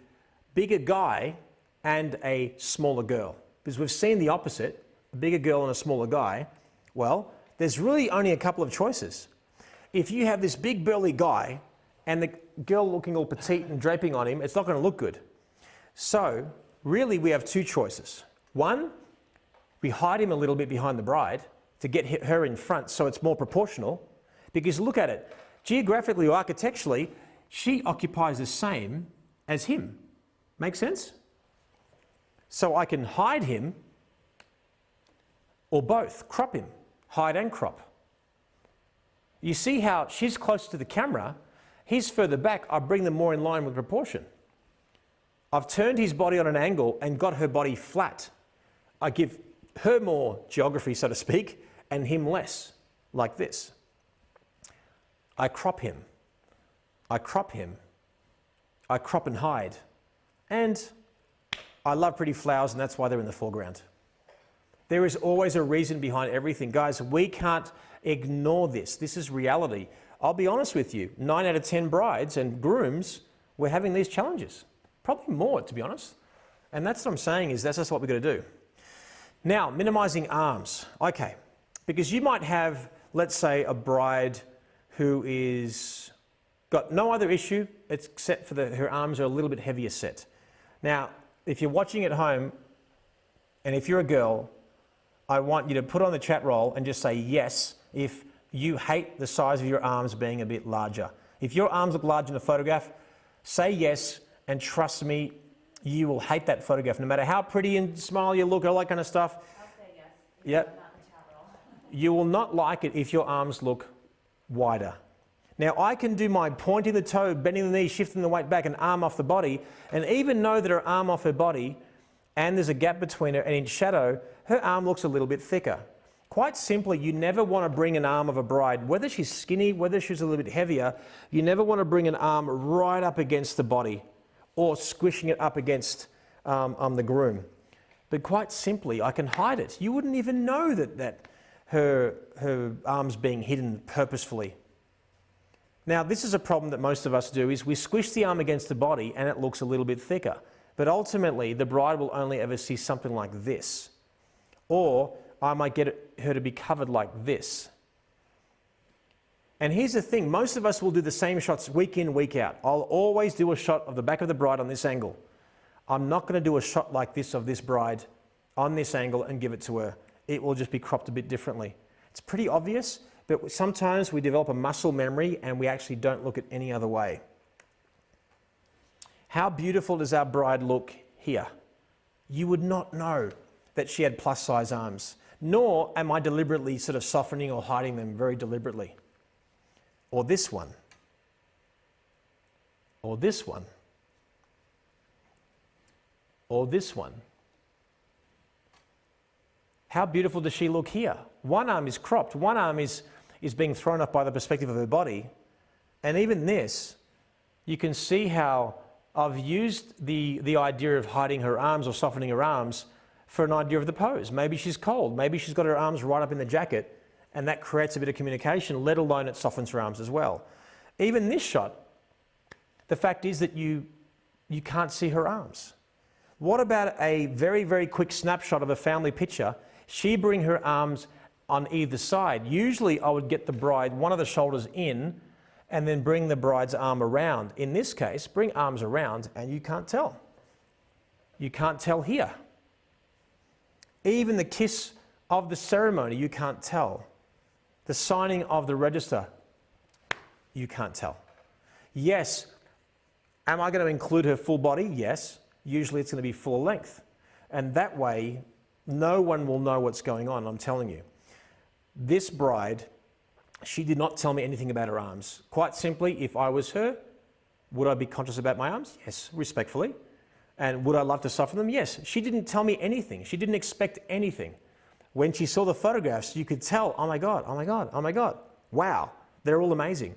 [SPEAKER 1] bigger guy and a smaller girl? Because we've seen the opposite, a bigger girl and a smaller guy. Well, there's really only a couple of choices. If you have this big burly guy and the girl looking all petite and draping on him, it's not going to look good. So, really, we have two choices. One, we hide him a little bit behind the bride to get her in front so it's more proportional. Because look at it, geographically or architecturally, she occupies the same as him. Make sense? So I can hide him, or both, crop him, hide and crop. You see how she's closer to the camera, he's further back, I bring them more in line with proportion. I've turned his body on an angle and got her body flat. I give her more geography, so to speak, and him less, like this. I crop him. I crop him. I crop and hide. And I love pretty flowers, and that's why they're in the foreground. There is always a reason behind everything. Guys, we can't ignore this. This is reality. I'll be honest with you, 9 out of 10 brides and grooms were having these challenges. Probably more, to be honest. And that's what I'm saying is that's just what we've got to do. Now, minimizing arms. Okay, because you might have, let's say, a bride who is got no other issue except for her arms are a little bit heavier set. Now, if you're watching at home, and if you're a girl, I want you to put on the chat roll and just say yes if you hate the size of your arms being a bit larger. If your arms look large in a photograph, say yes, and trust me, you will hate that photograph, no matter how pretty and smile you look, all that kind of stuff.
[SPEAKER 2] I'll say yes.
[SPEAKER 1] Yep. You will not like it if your arms look wider. Now, I can do my pointing the toe, bending the knee, shifting the weight back, and arm off the body, and even know that her arm off her body and there's a gap between her, and in shadow, her arm looks a little bit thicker. Quite simply, you never want to bring an arm of a bride, whether she's skinny, whether she's a little bit heavier, you never want to bring an arm right up against the body or squishing it up against the groom. But quite simply, I can hide it. You wouldn't even know that her arm's being hidden purposefully. Now, this is a problem that most of us do, is we squish the arm against the body and it looks a little bit thicker. But ultimately, the bride will only ever see something like this. Or I might get her to be covered like this. And here's the thing, most of us will do the same shots week in, week out. I'll always do a shot of the back of the bride on this angle. I'm not going to do a shot like this of this bride on this angle and give it to her. It will just be cropped a bit differently. It's pretty obvious, but sometimes we develop a muscle memory and we actually don't look at any other way. How beautiful does our bride look here? You would not know that she had plus size arms, nor am I deliberately sort of softening or hiding them very deliberately. Or this one. Or this one. Or this one. How beautiful does she look here? One arm is cropped, one arm is being thrown up by the perspective of her body. And even this, you can see how I've used the idea of hiding her arms or softening her arms for an idea of the pose. Maybe she's cold, maybe she's got her arms right up in the jacket, and that creates a bit of communication, let alone it softens her arms as well. Even this shot, the fact is that you can't see her arms. What about a very, very quick snapshot of a family picture? She bring her arms on either side. Usually I would get the bride, one of the shoulders in, and then bring the bride's arm around. In this case, bring arms around and you can't tell. You can't tell here. Even the kiss of the ceremony, you can't tell. The signing of the register, you can't tell. Yes, am I going to include her full body? Yes. Usually it's going to be full length. And that way, no one will know what's going on, I'm telling you. This bride, she did not tell me anything about her arms. Quite simply, if I was her, would I be conscious about my arms? Yes, respectfully. And would I love to soften them? Yes. She didn't tell me anything. She didn't expect anything. When she saw the photographs, you could tell, oh my God, oh my God, oh my God. Wow, they're all amazing.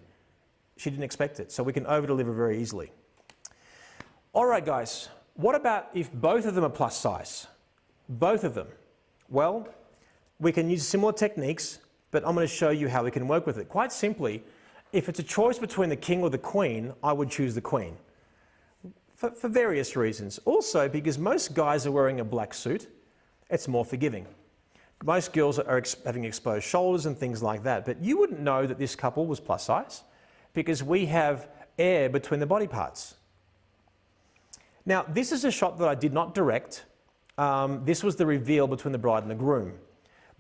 [SPEAKER 1] She didn't expect it, so we can over-deliver very easily. All right, guys, what about if both of them are plus size? Both of them. Well, we can use similar techniques, but I'm going to show you how we can work with it. Quite simply, if it's a choice between the king or the queen, I would choose the queen. For various reasons. Also, because most guys are wearing a black suit, it's more forgiving. Most girls are having exposed shoulders and things like that, but you wouldn't know that this couple was plus size because we have air between the body parts. Now, this is a shot that I did not direct. This was the reveal between the bride and the groom.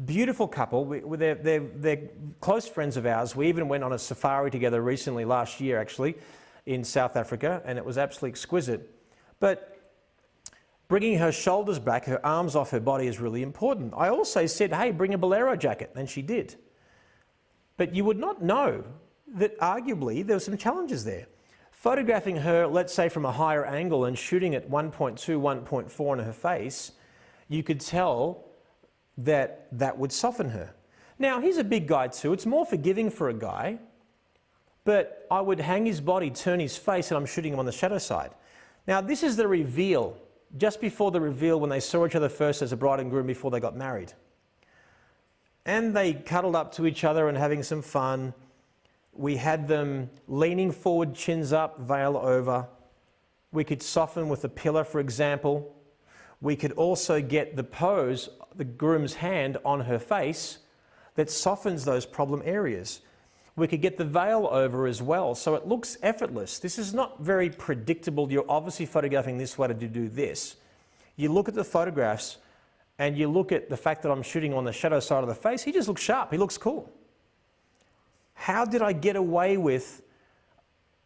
[SPEAKER 1] Beautiful couple. They're close friends of ours. We even went on a safari together recently, last year actually, in South Africa, and it was absolutely exquisite. But bringing her shoulders back, her arms off her body is really important. I also said, hey, bring a bolero jacket, and she did. But you would not know that arguably there were some challenges there. Photographing her, let's say from a higher angle and shooting at 1.2, 1.4 in her face, you could tell that that would soften her. Now, he's a big guy too. It's more forgiving for a guy, but I would hang his body, turn his face, and I'm shooting him on the shadow side. Now, this is the reveal, just before the reveal when they saw each other first as a bride and groom before they got married. And they cuddled up to each other and having some fun. We had them leaning forward, chins up, veil over. We could soften with a pillow, for example. We could also get the pose, the groom's hand on her face, that softens those problem areas. We could get the veil over as well, so it looks effortless. This is not very predictable. You're obviously photographing this way to do this. You look at the photographs and you look at the fact that I'm shooting on the shadow side of the face, he just looks sharp, he looks cool. How did I get away with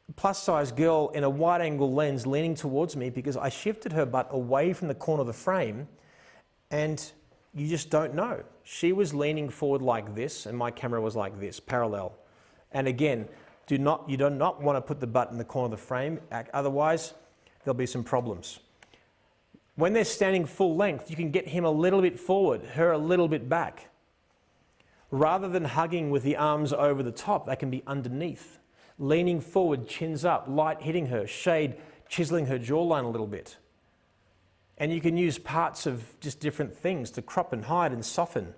[SPEAKER 1] a plus-size girl in a wide-angle lens leaning towards me? Because I shifted her butt away from the corner of the frame, and you just don't know. She was leaning forward like this, and my camera was like this, parallel. And again, you do not want to put the butt in the corner of the frame, otherwise there'll be some problems. When they're standing full length, you can get him a little bit forward, her a little bit back. Rather than hugging with the arms over the top, they can be underneath, leaning forward, chins up, light hitting her, shade chiseling her jawline a little bit. And you can use parts of just different things to crop and hide and soften.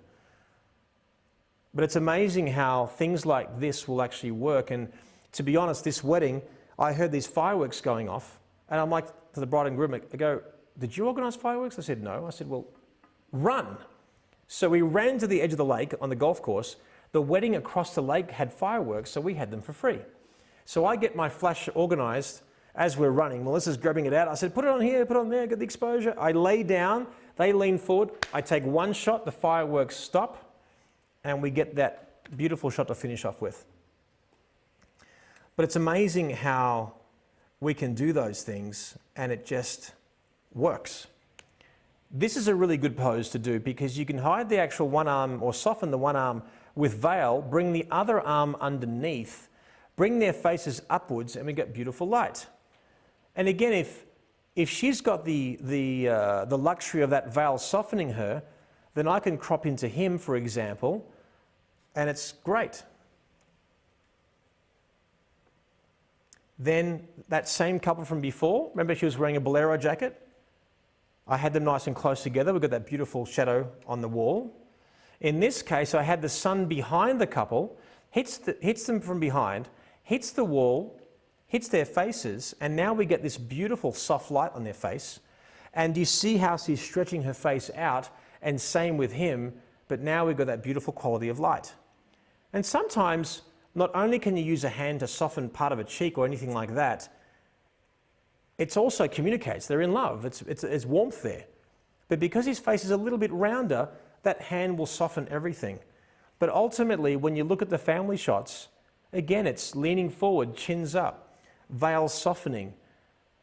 [SPEAKER 1] But it's amazing how things like this will actually work. And to be honest, this wedding, I heard these fireworks going off, and I'm like to the bride and groom, I go, "Did you organise fireworks?" I said, "No." I said, "Well, run." So we ran to the edge of the lake on the golf course. The wedding across the lake had fireworks, so we had them for free. So I get my flash organised as we're running. Melissa's grabbing it out. I said, "Put it on here, put it on there, get the exposure." I lay down, they lean forward. I take one shot, the fireworks stop, and we get that beautiful shot to finish off with. But it's amazing how we can do those things and it just works. This is a really good pose to do because you can hide the actual one arm or soften the one arm with veil, bring the other arm underneath, bring their faces upwards, and we get beautiful light. And again, if she's got the luxury of that veil softening her, then I can crop into him, for example, and it's great. Then that same couple from before, remember she was wearing a bolero jacket? I had them nice and close together. We've got that beautiful shadow on the wall. In this case, I had the sun behind the couple, hits them from behind, hits the wall, hits their faces, and now we get this beautiful soft light on their face. And you see how she's stretching her face out, and same with him, but now we've got that beautiful quality of light. And sometimes, not only can you use a hand to soften part of a cheek or anything like that, it also communicates they're in love. It's warmth there. But because his face is a little bit rounder, that hand will soften everything. But ultimately, when you look at the family shots, again, it's leaning forward, chins up, veil softening.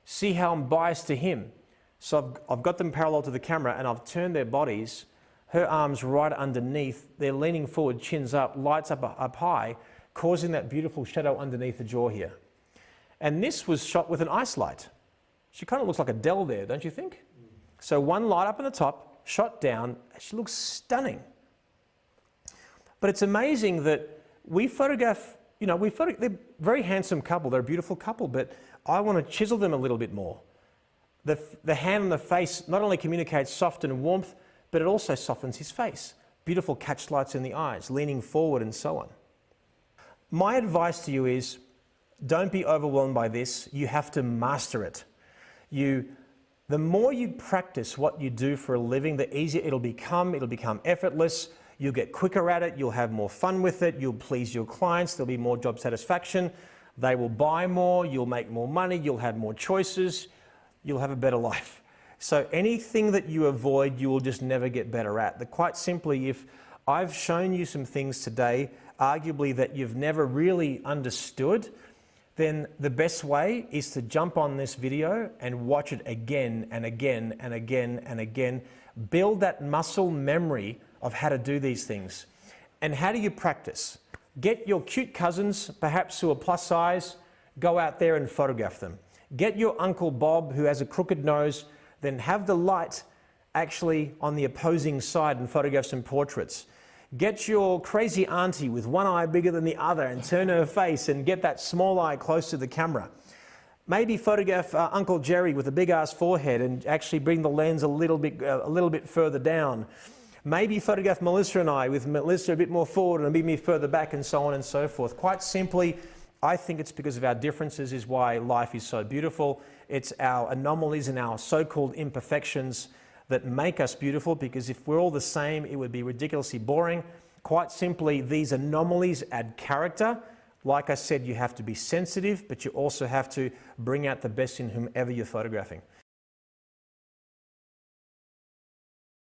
[SPEAKER 1] See how I'm biased to him. So I've got them parallel to the camera and I've turned their bodies, her arms right underneath, they're leaning forward, chins up, lights up high, causing that beautiful shadow underneath the jaw here. And this was shot with an ice light. She kind of looks like Adele there, don't you think? So one light up on the top, shot down, she looks stunning. But it's amazing that we photograph, they're a very handsome couple, they're a beautiful couple, but I want to chisel them a little bit more. The hand on the face not only communicates soft and warmth, but it also softens his face. Beautiful catch lights in the eyes, leaning forward and so on. My advice to you is, don't be overwhelmed by this. You have to master it. The more you practice what you do for a living, the easier it'll become effortless. You'll get quicker at it. You'll have more fun with it. You'll please your clients. There'll be more job satisfaction. They will buy more. You'll make more money. You'll have more choices. You'll have a better life. So anything that you avoid, you will just never get better at. Quite simply, if I've shown you some things today, arguably that you've never really understood, then the best way is to jump on this video and watch it again and again and again and again. Build that muscle memory of how to do these things. And how do you practice? Get your cute cousins, perhaps who are plus size, go out there and photograph them. Get your Uncle Bob who has a crooked nose, then have the light actually on the opposing side and photograph some portraits. Get your crazy auntie with one eye bigger than the other and turn her face and get that small eye close to the camera. Maybe photograph Uncle Jerry with a big ass forehead and actually bring the lens a little bit further down. Maybe photograph Melissa and I with Melissa a bit more forward and a bit further back and so on and so forth. Quite simply, I think it's because of our differences is why life is so beautiful. It's our anomalies and our so-called imperfections that make us beautiful, because if we're all the same, it would be ridiculously boring. Quite simply, these anomalies add character. Like I said, you have to be sensitive, but you also have to bring out the best in whomever you're photographing.